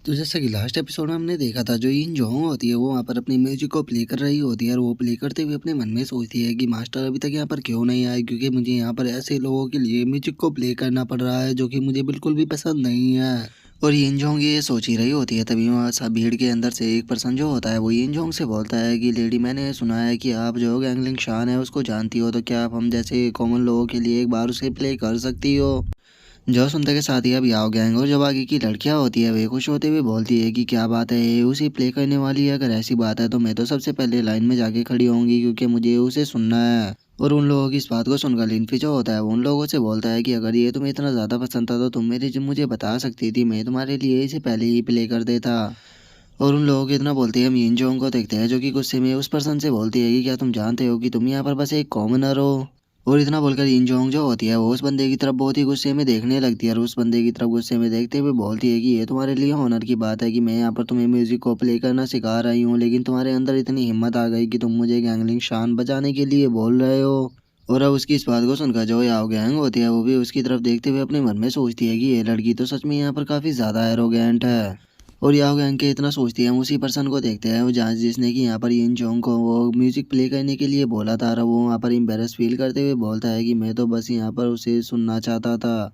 तो जैसा कि लास्ट एपिसोड में हमने देखा था, जो इन जोंग होती है वो वहाँ पर अपनी म्यूजिक को प्ले कर रही होती है और वो प्ले करते हुए अपने मन में सोचती है कि मास्टर अभी तक यहाँ पर क्यों नहीं आए, क्योंकि मुझे यहाँ पर ऐसे लोगों के लिए म्यूजिक को प्ले करना पड़ रहा है जो कि मुझे बिल्कुल भी पसंद नहीं है। और यिन जोंग ये सोच ही रही होती है, तभी वहाँ सब भीड़ के अंदर से एक पर्सन जो होता है वो यिन जोंग से बोलता है कि लेडी, मैंने सुना है कि आप जो गैंगलिंग शान है उसको जानती हो, तो क्या आप हम जैसे कॉमन लोगों के लिए एक बार उसे प्ले कर सकती हो। जो सुनते के साथ ही अब याओ गैंग और जो बाकी की लड़कियां होती है वे खुश होते हुए बोलती है कि क्या बात है, ये उसी प्ले करने वाली है। अगर ऐसी बात है तो मैं तो सबसे पहले लाइन में जाके खड़ी होंगी, क्योंकि मुझे उसे सुनना है। और उन लोगों की इस बात को सुनकर लिनफी जो होता है वो उन लोगों से बोलता है कि अगर ये तुम्हें इतना ज़्यादा पसंद था तो तुम मेरे जो मुझे बता सकती थी, मैं तुम्हारे लिए इसे पहले ही प्ले कर देता। और उन लोगों की इतना बोलते हैं, हम यिन जोंग को देखते हैं जो कि गुस्से में उस पर्सन से बोलती है कि क्या तुम जानते हो कि तुम यहाँ पर बस एक कॉमनर हो। और इतना बोलकर यिन जोंग जो होती है वो उस बंदे की तरफ बहुत ही गुस्से में देखने लगती है और उस बंदे की तरफ गुस्से में देखते हुए बोलती है कि ये तुम्हारे लिए ऑनर की बात है कि मैं यहाँ पर तुम्हें म्यूजिक को प्ले करना सिखा रही हूँ, लेकिन तुम्हारे अंदर इतनी हिम्मत आ गई कि तुम मुझे गैंगलिंग शान बजाने के लिए बोल रहे हो। और अब उसकी इस बात को सुनकर जो याओ गैंग होती है वो भी उसकी तरफ देखते हुए अपने मन में सोचती है कि ये लड़की तो सच में यहाँ पर काफ़ी ज़्यादा एरोगेंट है। और याओ गैंग के इतना सोचती है, हम उसी पर्सन को देखते हैं वो जहाँ जिसने कि यहाँ पर यिन जोंग को वो म्यूजिक प्ले करने के लिए बोला था, और वो वहाँ पर एम्बेरस फील करते हुए बोलता है कि मैं तो बस यहाँ पर उसे सुनना चाहता था।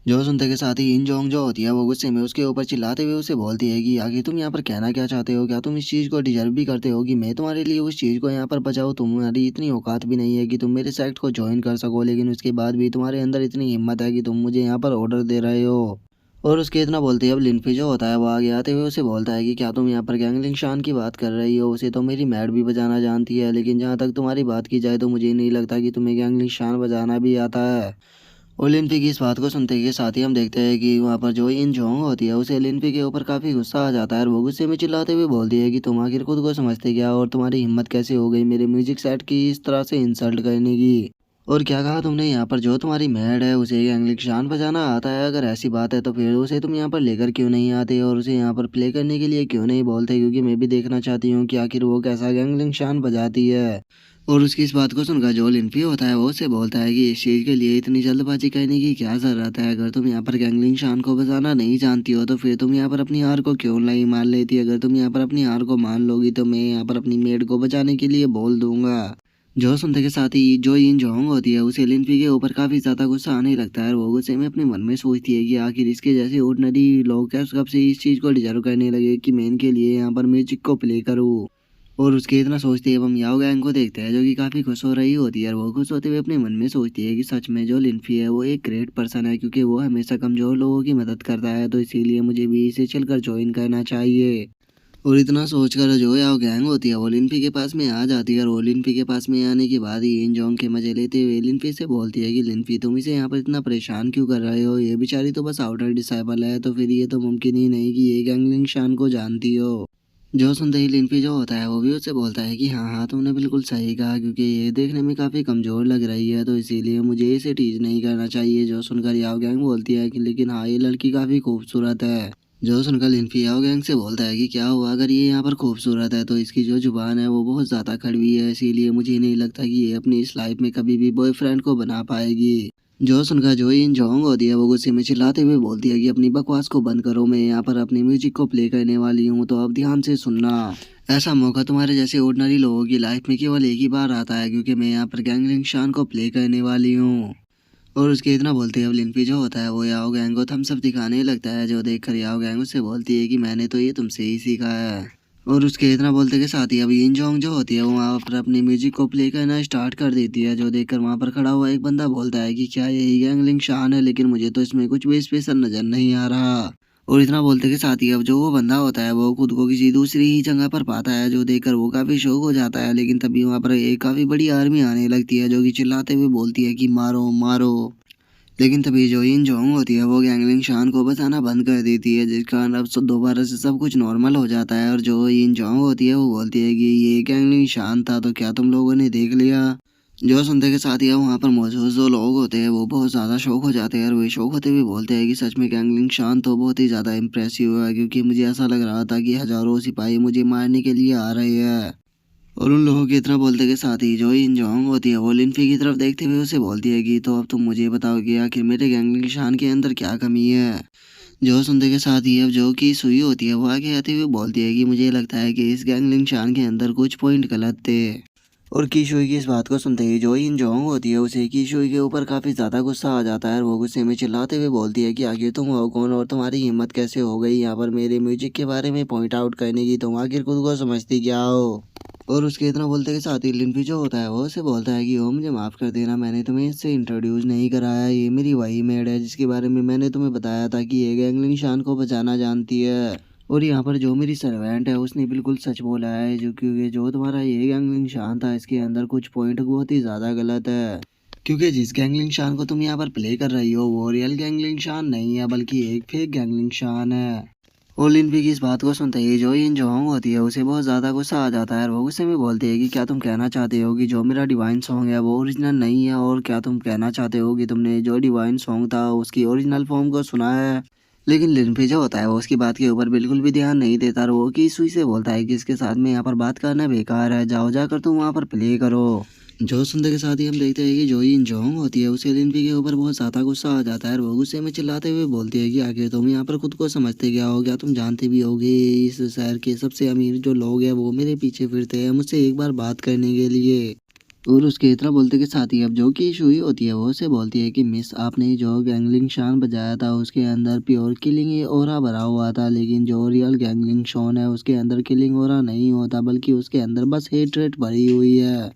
जो सुनते के साथ ही यिन जोंग जो होती है वो गुस्से में उसके ऊपर चिल्लाते हुए उसे बोलती है कि आखिर तुम यहाँ पर कहना क्या चाहते हो, क्या तुम इस चीज़ को डिजर्व भी करते हो कि मैं तुम्हारे लिए उस चीज़ को यहाँ पर बचाऊँ। तुम्हारी इतनी औकात भी नहीं है कि तुम मेरे सेक्ट को ज्वाइन कर सको, लेकिन उसके बाद भी तुम्हारे अंदर इतनी हिम्मत है कि तुम मुझे यहाँ पर ऑर्डर दे रहे हो। और उसके इतना बोलते ही अब लिनफी जो होता है वो आगे आते हुए उसे बोलता है कि क्या तुम यहाँ पर गैंगलिंग शान की बात कर रही हो, उसे तो मेरी मैड भी बजाना जानती है, लेकिन जहाँ तक तुम्हारी बात की जाए तो मुझे नहीं लगता कि तुम्हें गैंगलिंग शान बजाना भी आता है। और लिनफी की इस बात को सुनते के साथ ही हम देखते हैं कि वहाँ पर जो इन जोंग होती है उसे लिनफी के ऊपर काफ़ी गुस्सा आ जाता है और वो गुस्से में चिल्लाते हुए बोलती है कि तुम आखिर खुद को समझते क्या, और तुम्हारी हिम्मत कैसे हो गई मेरे म्यूजिक सेट की इस तरह से इंसल्ट करने की। और क्या कहा तुमने, यहाँ पर जो तुम्हारी मैड है उसे गैंगलिंग शान बजाना आता है, अगर ऐसी बात है तो फिर उसे तुम यहाँ पर लेकर क्यों नहीं आते और उसे यहाँ पर प्ले करने के लिए क्यों नहीं बोलते, क्योंकि मैं भी देखना चाहती हूँ कि आखिर वो कैसा गैंगलिंग शान बजाती है। और उसकी इस बात को सुनकर जो लिनफी होता है वो उसे बोलता है कि इस चीज़ के लिए इतनी जल्दबाजी करने की क्या ज़रूरत है, अगर तुम यहाँ पर गैंगलिंग शान को बजाना नहीं जानती हो तो फिर तुम यहाँ पर अपनी हार को क्यों नहीं मान लेती, अगर तुम यहाँ पर अपनी हार को मान लोगी तो मैं यहाँ पर अपनी मेड को बचाने के लिए बोल दूंगा। जो सुनते के साथ ही जो इन जोंग होती है उसे लिनफी के ऊपर काफ़ी ज़्यादा गुस्सा आने लगता है और वो गुस्से में अपने मन में सोचती है कि आखिर इसके जैसे ऑर्डिनरी लोग क्या कब से इस चीज़ को डिजर्व करने लगे कि मैं इनके लिए यहाँ पर म्यूजिक को प्ले करूँ। और उसके इतना सोचती है अब हम याओ गैंग को देखते हैं जो कि काफ़ी खुश हो रही होती है और वो खुश होते हुए अपने मन में सोचती है कि सच में जो लिनफी है वो एक ग्रेट पर्सन है, क्योंकि वो हमेशा कमज़ोर लोगों की मदद करता है, तो इसीलिए मुझे भी इसे चलकर ज्वाइन करना चाहिए। और इतना सोचकर जो याओ गैंग होती है वो लिनफी के पास में आ जाती है और वो लिनफी के पास में आने के बाद ही इन जोंग के मजे लेते हुए लिनफी से बोलती है कि लिनफी, तुम इसे यहाँ पर इतना परेशान क्यों कर रहे हो, ये बेचारी तो बस आउटर डिसाइबल है, तो फिर ये तो मुमकिन ही नहीं कि ये गैंगलिंग शान को जानती हो। जो सुनते ही लिनफी जो होता है वो भी उससे बोलता है कि हाँ हाँ तुमने बिल्कुल सही कहा, क्योंकि ये देखने में काफ़ी कमज़ोर लग रही है, तो इसीलिए मुझे इसे टीज नहीं करना चाहिए। जो सुनकर याओ गैंग बोलती है कि लेकिन हाँ ये लड़की काफ़ी खूबसूरत है। जो सुनकर लिनफी याओ गैंग से बोलता है कि क्या हुआ, अगर ये यहाँ पर खूबसूरत है तो इसकी जो जुबान है वो बहुत ज़्यादा कड़वी है, इसीलिए मुझे नहीं लगता कि ये अपनी इस लाइफ में कभी भी बॉयफ्रेंड को बना पाएगी। जो सुनकर जो इन जोंग होती है वो गुस्से में चिल्लाते हुए बोलती है कि अपनी बकवास को बंद करो, मैं यहाँ पर अपनी म्यूजिक को प्ले करने वाली हूँ, तो अब ध्यान से सुनना। ऐसा मौका तुम्हारे जैसे ऑर्डिनरी लोगों की लाइफ में केवल एक ही बार आता है, क्योंकि मैं यहाँ पर गैंगलिंग शान को प्ले करने वाली हूँ। और उसके इतना बोलते ही अब लिनफी जो होता है वो याओ गैंग को थम्स अप दिखाने लगता है, जो देखकर याओ गैंग उससे बोलती है कि मैंने तो ये तुमसे ही सीखा है। और उसके इतना बोलते के साथ ही अब यिन जोंग जो होती है वो वहाँ पर अपनी म्यूजिक को प्ले करना स्टार्ट कर देती है, जो देखकर वहाँ पर खड़ा हुआ एक बंदा बोलता है कि क्या यही गैंगलिंग शान है, लेकिन मुझे तो इसमें कुछ भी स्पेशल नज़र नहीं आ रहा। और इतना बोलते के साथ ही अब जो वो बंदा होता है वो खुद को किसी दूसरी ही जगह पर पाता है, जो देखकर वो काफ़ी शौक हो जाता है, लेकिन तभी वहाँ पर एक काफ़ी बड़ी आर्मी आने लगती है जो कि चिल्लाते हुए बोलती है कि मारो मारो। लेकिन तभी जो इन जोंग होती है वो गैंगलिंग शान को बताना बंद कर देती है, जिस कारण अब दोबारा से सब कुछ नॉर्मल हो जाता है। और जो इन जोंग होती है वो बोलती है कि ये गैंगलिंग शान था तो क्या तुम लोगों ने देख लिया। जो सुनते के साथ ही वहाँ पर मौजूद जो लोग होते हैं वो बहुत ज़्यादा शौक हो जाते हैं और वे शौक होते हुए बोलते हैं कि सच में गैंगलिंग शान तो बहुत ही ज़्यादा इम्प्रेसिव है, क्योंकि मुझे ऐसा लग रहा था कि हज़ारों सिपाही मुझे मारने के लिए आ रहे हैं। और उन लोगों की इतना बोलते के साथ ही जो इन जोंग होती है वो लिनफी की तरफ देखते हुए उसे बोलती है कि तो अब तुम मुझे बताओ कि आखिर मेरे गैंगलिंग शान के अंदर क्या कमी है। जो सुनते के साथ ही अब जो की सुई होती है वो आगे आते हुए बोलती है कि मुझे लगता है कि इस गैंगलिंग शान के अंदर कुछ पॉइंट गलत थे। और कीशुई की इस बात को सुनते ही जो इन जोंग होती है उसे कीशुई के ऊपर काफी ज्यादा गुस्सा आ जाता है और वो गुस्से में चिल्लाते हुए बोलती है कि आखिर तुम हो कौन और तुम्हारी हिम्मत कैसे हो गई यहाँ पर मेरे म्यूजिक के बारे में पॉइंट आउट करने की, तुम आखिर खुद को समझती क्या हो। और उसके इतना बोलते के साथ ही लिनफी जो होता है वो उसे बोलता है कि ओ मुझे माफ़ कर देना, मैंने तुम्हें इससे इंट्रोड्यूस नहीं कराया, ये मेरी वही मेड है जिसके बारे में मैंने तुम्हें बताया था कि ये गैंगलिंग शान को बचाना जानती है। और यहाँ पर जो मेरी सर्वेंट है उसने बिल्कुल सच बोला है, जो क्योंकि जो तुम्हारा ये गैंगलिंग शान था इसके अंदर कुछ पॉइंट बहुत ही ज़्यादा गलत है। क्योंकि जिस गैंगलिंग शान को तुम यहाँ पर प्ले कर रही हो वो रियल गैंगलिंग शान नहीं है बल्कि एक फेक गैंगलिंग शान है। और लिनफी की इस बात को सुनते ही जो इन जोंग होती है उसे बहुत ज़्यादा गुस्सा आ जाता है और वो गुस्से में बोलती है कि क्या तुम कहना चाहते हो कि जो मेरा डिवाइन सॉन्ग है वो ओरिजिनल नहीं है, और क्या तुम कहना चाहते हो कि तुमने जो डिवाइन सॉन्ग था उसकी ओरिजिनल फॉर्म को सुना है। लेकिन लिनफी जो होता है वो उसकी बात के ऊपर बिल्कुल भी ध्यान नहीं देता और वो की सुई से बोलता है कि इसके साथ में यहाँ पर बात करना बेकार है, जाओ जाकर तुम वहाँ पर प्ले करो। जो सुनते के साथ ही हम देखते हैं कि जो इन जोंग होती है उसे लिनफी के ऊपर बहुत ज़्यादा गुस्सा आ जाता है और वो गुस्से में चिल्लाते हुए बोलती है कि आखिर तुम यहाँ पर खुद को समझते क्या हो, क्या तुम जानते भी होगे इस शहर के सबसे अमीर जो लोग हैं वो मेरे पीछे फिरते हैं मुझसे एक बार बात करने के लिए। और उसके इतना बोलते के साथ ही अब जो की शुई होती है वो उसे बोलती है कि मिस आपने जो गैंगलिंग शान बजाया था उसके अंदर प्योर किलिंग ओरा भरा हुआ था, लेकिन जो रियल गैंगलिंग शान है उसके अंदर किलिंग ओरा नहीं होता बल्कि उसके अंदर बस हेट्रेट भरी हुई है।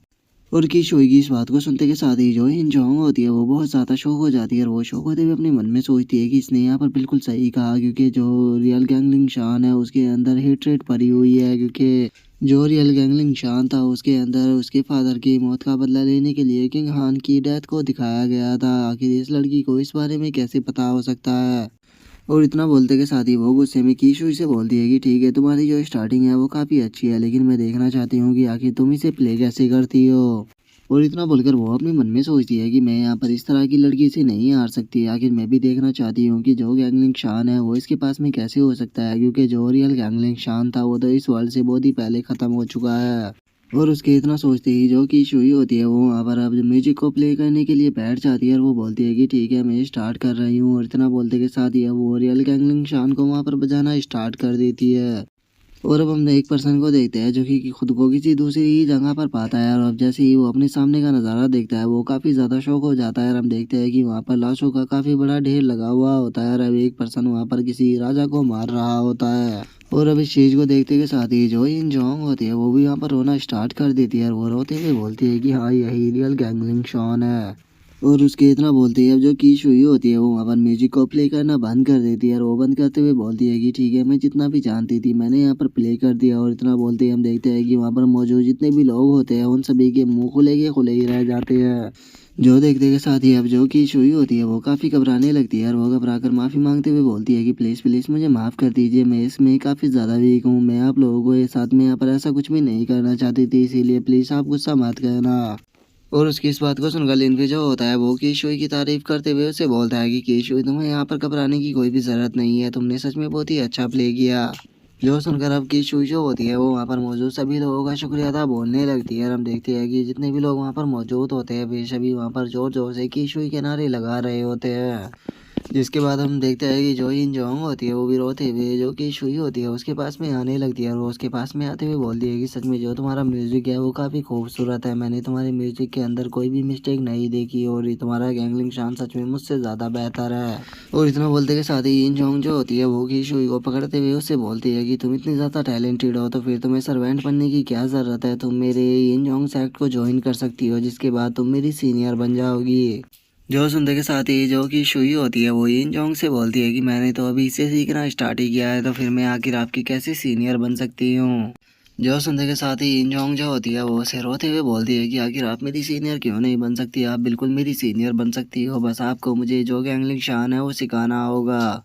और की शोई की इस बात को सुनते के साथ ही जो इन जोंग होती है वो बहुत ज़्यादा शौक हो जाती है और वो शौक होते हुए अपने मन में सोचती है कि इसने यहाँ पर बिल्कुल सही कहा, क्योंकि जो रियल गैंगलिंग शान है उसके अंदर हेट्रेट भरी हुई है, क्योंकि जो रियल गैंगलिंग शान था उसके अंदर उसके फादर की मौत का बदला लेने के लिए किंग हान की डेथ को दिखाया गया था। आखिर इस लड़की को इस बारे में कैसे पता हो सकता है। और इतना बोलते के साथ ही वो गुस्से में कीशु से बोलती है कि ठीक है तुम्हारी जो स्टार्टिंग है वो काफ़ी अच्छी है, लेकिन मैं देखना चाहती हूँ कि आखिर तुम इसे प्ले कैसे करती हो। और इतना बोलकर वो अपने मन में सोचती है कि मैं यहाँ पर इस तरह की लड़की से नहीं हार सकती, आखिर मैं भी देखना चाहती हूँ कि जो गैंगलिंग शान है वो इसके पास में कैसे हो सकता है, क्योंकि जो रियल गैंगलिंग शान था वो तो इस वर्ल्ड से बहुत ही पहले ख़त्म हो चुका है। और उसके इतना सोचते ही जो की शुई होती है वो वहाँ पर अब म्यूजिक को प्ले करने के लिए बैठ जाती है और वो बोलती है कि ठीक है मैं स्टार्ट कर रही हूँ। और इतना बोलते के साथ ही अब वो रियल गैंगलिंग शान को वहाँ पर बजाना स्टार्ट कर देती है। और अब हम एक पर्सन को देखते हैं जो कि खुद को किसी दूसरी ही जगह पर पाता है, और अब जैसे ही वो अपने सामने का नज़ारा देखता है वो काफ़ी ज़्यादा शौक हो जाता है और हम देखते हैं कि वहाँ पर लाशों का काफ़ी बड़ा ढेर लगा हुआ होता है और अब एक पर्सन वहाँ पर किसी राजा को मार रहा होता है। और अब इस चीज़ को देखते के साथ ही जो इन जोंग होती है वो भी यहाँ पर रोना स्टार्ट कर देती है और वो रोते हुए बोलती है कि हाँ यही रियल गैंगलिंग शॉन है। और उसके इतना बोलती है अब जो की शुई होती है वो वहाँ पर म्यूजिक को प्ले करना बंद कर देती है और वो बंद करते हुए बोलती है कि ठीक है मैं जितना भी जानती थी मैंने यहाँ पर प्ले कर दिया। और इतना बोलते ही हम देखते हैं कि वहाँ पर मौजूद जितने भी लोग होते हैं उन सभी के मुंह खुले के खुले ही रह जाते हैं। जो देखते के साथ ही अब जो की शुई होती है वो काफ़ी घबराने लगती है और वो घबरा कर माफ़ी मांगते हुए बोलती है कि प्लीज़ प्लीज़ मुझे माफ़ कर दीजिए, मैं इसमें काफ़ी ज़्यादा वीक हूँ, मैं आप लोगों को साथ में यहाँ पर ऐसा कुछ भी नहीं करना चाहती थी, इसीलिए प्लीज़ आप गुस्सा मत करना। और उसकी इस बात को सुनकर लिनफी जो होता है वो कीशुई की तारीफ करते हुए उसे बोलता है कि कीशुई तुम्हें यहाँ पर घबराने की कोई भी ज़रूरत नहीं है, तुमने सच में बहुत ही अच्छा प्ले किया। जो सुनकर अब कीशुई जो होती है वो वहाँ पर मौजूद सभी लोगों का शुक्रिया अदा बोलने लगती है और हम देखते हैं कि जितने भी लोग वहाँ पर मौजूद होते हैं वे सभी वहाँ पर जोर जोर से कीशुई के नारे लगा रहे होते हैं। जिसके बाद हम देखते हैं कि जो इन जोंग होती है वो भी रोते हुए जो कि शुई होती है उसके पास में आने लगती है और वो उसके पास में आते हुए बोलती है कि सच में जो तुम्हारा म्यूज़िक है वो काफ़ी खूबसूरत है, मैंने तुम्हारे म्यूज़िक के अंदर कोई भी मिस्टेक नहीं देखी और ये तुम्हारा गैंगलिंग शान सच में मुझसे ज़्यादा बेहतर है। और इतना बोलते के साथ ही इन जोंग जो होती है वो की शुई को पकड़ते हुए उससे बोलती है कि तुम इतनी ज़्यादा टैलेंटेड हो तो फिर तुम्हें सर्वेंट बनने की क्या ज़रूरत है, तुम मेरे इन जोंग सेक्ट को ज्वाइन कर सकती हो जिसके बाद तुम मेरी सीनियर बन जाओगी। जो सुनते के साथ ही जो कि शुई होती है वो इन जोंग से बोलती है कि मैंने तो अभी इसे सीखना स्टार्ट ही किया है तो फिर मैं आखिर आपकी कैसे सीनियर बन सकती हूँ। जो सुनते के साथ ही इन जोंग जो होती है वो उसे रोते हुए बोलती है कि आखिर आप मेरी सीनियर क्यों नहीं बन सकती, आप बिल्कुल मेरी सीनियर बन सकती हो, बस आपको मुझे जो गैंगलिंग शान है वो सिखाना होगा।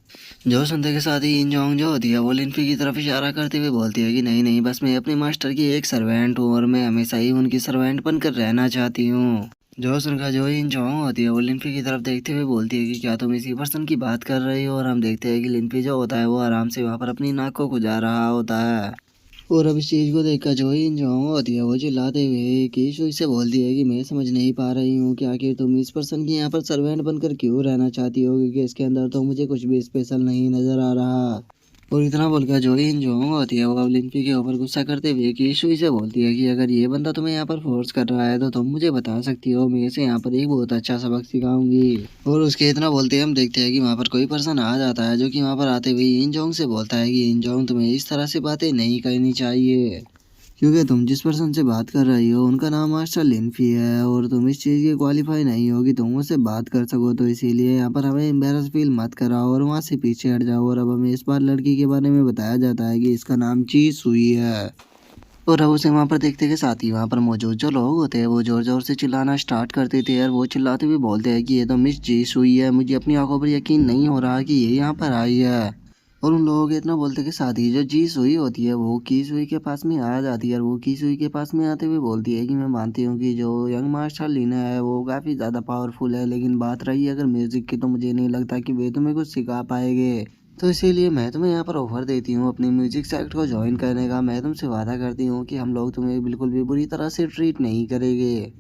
जो सुनते के साथ ही इन जोंग जो होती है वो लिनफी की तरफ इशारा करते हुए बोलती है कि नहीं नहीं बस मैं अपने मास्टर की एक सर्वेंट हूँ और मैं हमेशा ही उनकी सर्वेंट बनकर रहना चाहती हूँ। जो सुनकर जो इन जोंग होती है वो लिनफी की तरफ देखते हुए बोलती है कि क्या तुम इसी पर्सन की बात कर रही हो। और हम देखते हैं कि लिनफी जो होता है वो आराम से वहाँ पर अपनी नाक को खुजा रहा होता है। और अब इस चीज़ को देखकर जो ही इंजॉन्ग होती है वो चिल्लाते हुए कीशुई से बोलती है कि मैं समझ नहीं पा रही हूँ कि आखिर तुम इस पर्सन की यहाँ पर सर्वेंट बनकर क्यों रहना चाहती हो, क्योंकि इसके अंदर तो मुझे कुछ भी स्पेशल नहीं नज़र आ रहा। और इतना बोलकर जो ही इंजॉन्ग होती है वो अब लिनफी के ऊपर गुस्सा करते हुए कीशुई से बोलती है कि अगर ये बंदा तुम्हें यहाँ पर फोर्स कर रहा है तो तुम मुझे बता सकती हो, मैं इसे यहाँ पर एक बहुत अच्छा सबक सिखाऊंगी। और उसके इतना बोलते ही हम देखते हैं कि वहाँ पर कोई पर्सन आ जाता है जो कि वहाँ पर आते हुए इंजॉन्ग से बोलता है कि इंजॉन्ग तुम्हें इस तरह से बातें नहीं करनी चाहिए, क्योंकि तुम जिस पर्सन से बात कर रही हो उनका नाम मास्टर लिनफी है और तुम इस चीज़ के क्वालिफाई नहीं हो कि तुम उससे बात कर सको, तो इसीलिए यहाँ पर हमें एम्बेरस फील मत कराओ और वहाँ से पीछे हट जाओ। और अब हमें इस बार लड़की के बारे में बताया जाता है कि इसका नाम ची सुई है। और अब उसे वहाँ पर देखते के साथ ही वहाँ पर मौजूद जो लोग होते हैं वो ज़ोर ज़ोर से चिल्लाना स्टार्ट कर देते हैं और वो चिल्लाते हुए बोलते हैं कि ये तो मिस जी सुई है, मुझे अपनी आंखों पर यकीन नहीं हो रहा कि ये यहाँ पर आई है। और उन लोगों के इतना बोलते के साथ ही जो जी सुई होती है वो की सुई के पास में आ जाती है और वो की सुई के पास में आते हुए बोलती है कि मैं मानती हूँ कि जो यंग मास्टर लीना है वो काफ़ी ज़्यादा पावरफुल है, लेकिन बात रही अगर म्यूज़िक की तो मुझे नहीं लगता कि वे तुम्हें कुछ सिखा पाएंगे। तो इसीलिए मैं तुम्हें यहाँ पर ऑफ़र देती हूँ अपनी म्यूज़िक सेक्ट को ज्वाइन करने का। मैं तुमसे वादा करती हूँ कि हम लोग तुम्हें बिल्कुल भी बुरी तरह से ट्रीट नहीं करेंगे।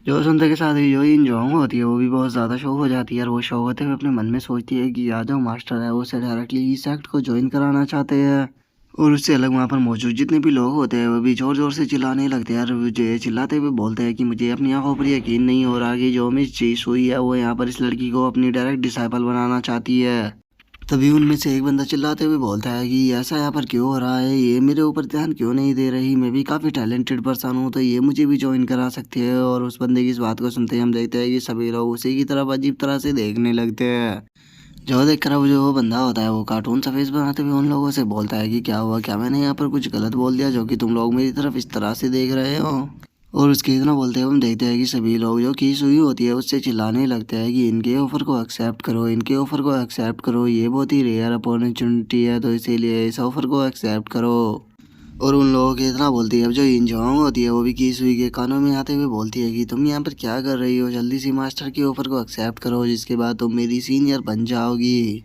जो सुनते के साथ ही जो इंजॉन्ग होती है वो भी बहुत ज़्यादा शौक हो जाती है और वो शौक होते हुए अपने मन में सोचती है कि आज जो मास्टर है वो उसे डायरेक्टली इस सेक्ट को ज्वाइन कराना चाहते हैं। और उससे अलग वहाँ पर मौजूद जितने भी लोग होते हैं वो भी ज़ोर ज़ोर से चिल्लाने लगते हैं और मुझे चिल्लाते हुए बोलते हैं कि मुझे अपनी आंखों पर यकीन नहीं हो रहा कि जो मिस जी सुई है वो यहाँ पर इस लड़की को अपनी डायरेक्ट डिसाइपल बनाना चाहती है। तभी उनमें से एक बंदा चिल्लाते हुए बोलता है कि ऐसा यहाँ पर क्यों हो रहा है, ये मेरे ऊपर ध्यान क्यों नहीं दे रही, मैं भी काफ़ी टैलेंटेड पर्सन हूँ तो ये मुझे भी ज्वाइन करा सकती है। और उस बंदे की इस बात को सुनते ही हम देखते हैं कि सभी लोग उसी की तरफ अजीब तरह से देखने लगते हैं। जो देखकर अब जो वो बंदा होता है वो कार्टून सा फेस बनाते हुए उन लोगों से बोलता है कि क्या हुआ, क्या मैंने यहाँ पर कुछ गलत बोल दिया जो कि तुम लोग मेरी तरफ इस तरह से देख रहे हो। और उसके इतना बोलते हुए हम देखते हैं कि सभी लोग जो की सुई होती है उससे चिल्लाने लगते हैं कि इनके ऑफ़र को एक्सेप्ट करो, इनके ऑफ़र को एक्सेप्ट करो, ये बहुत ही रेयर अपॉर्चुनिटी है तो इसीलिए इस ऑफ़र को एक्सेप्ट करो। और उन लोगों के इतना बोलती है अब जो इंजॉन्ग होती है वो भी की सुई के कानों में आते हुए बोलती है कि तुम यहाँ पर क्या कर रही हो, जल्दी से मास्टर के ऑफ़र को एक्सेप्ट करो जिसके बाद तुम मेरी सीनियर बन जाओगी।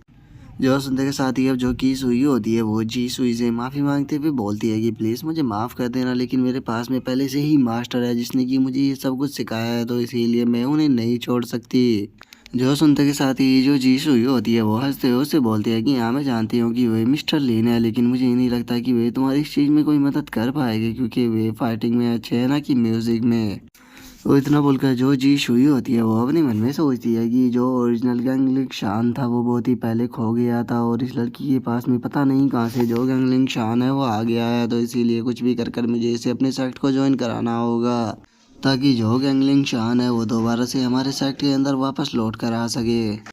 जो सुनते के साथ ही अब जो की सुई होती है वो जी सुई से माफ़ी मांगते हुए बोलती है कि प्लीज़ मुझे माफ़ कर देना, लेकिन मेरे पास में पहले से ही मास्टर है जिसने कि मुझे ये सब कुछ सिखाया है तो इसीलिए मैं उन्हें नहीं छोड़ सकती। जो सुनते के साथ ही जो जी सुई होती है वो हंसते हुए उससे बोलती है कि हाँ मैं जानती हूँ कि वे मिस्टर लीन है, लेकिन मुझे नहीं लगता कि वे तुम्हारी इस चीज़ में कोई मदद कर पाएंगे क्योंकि वे फाइटिंग में अच्छे हैं ना कि म्यूज़िक में। वो इतना बोलकर जो जी शुई होती है वो अपने मन में सोचती है कि जो ओरिजिनल गैंगलिंग शान था वो बहुत ही पहले खो गया था और इस लड़की के पास में पता नहीं कहाँ से जो गैंगलिंग शान है वो आ गया है, तो इसीलिए कुछ भी कर कर मुझे इसे अपने सेक्ट को ज्वाइन कराना होगा ताकि जो गैंगलिंग शान है वो दोबारा से हमारे सेक्ट के अंदर वापस लौट कर आ सके।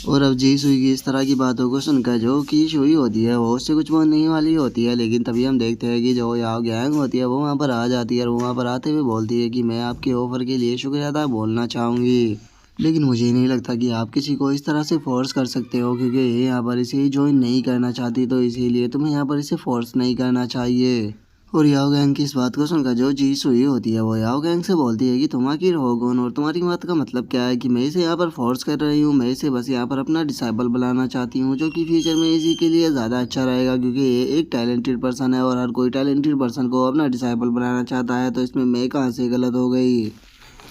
और अब जी सुई की इस तरह की बातों को सुनकर जो की सुई होती है वो उससे कुछ बोलने ही वाली होती है, लेकिन तभी हम देखते हैं कि जो याओ गैंग होती है वो वहाँ पर आ जाती है और वहाँ पर आते हुए बोलती है कि मैं आपके ऑफ़र के लिए शुक्रिया अदा बोलना चाहूँगी, लेकिन मुझे नहीं लगता कि आप किसी को इस तरह से फोर्स कर सकते हो क्योंकि ये यहाँ पर इसे ज्वाइन नहीं करना चाहती तो इसीलिए तुम्हें यहाँ पर इसे फोर्स नहीं करना चाहिए। और याओ गैंग की इस बात को सुनकर जो जी सुई होती है वो याओ गैंग से बोलती है कि तुम आखिर हो कौन और तुम्हारी बात का मतलब क्या है कि मैं इसे यहाँ पर फोर्स कर रही हूँ, मैं इसे बस यहाँ पर अपना डिसाइबल बनाना चाहती हूँ जो कि फ्यूचर में इसी के लिए ज़्यादा अच्छा रहेगा क्योंकि ये एक टैलेंटेड पर्सन है और हर कोई टैलेंटेड पर्सन को अपना डिसाइबल बनाना चाहता है, तो इसमें मैं कहाँ से गलत हो गई।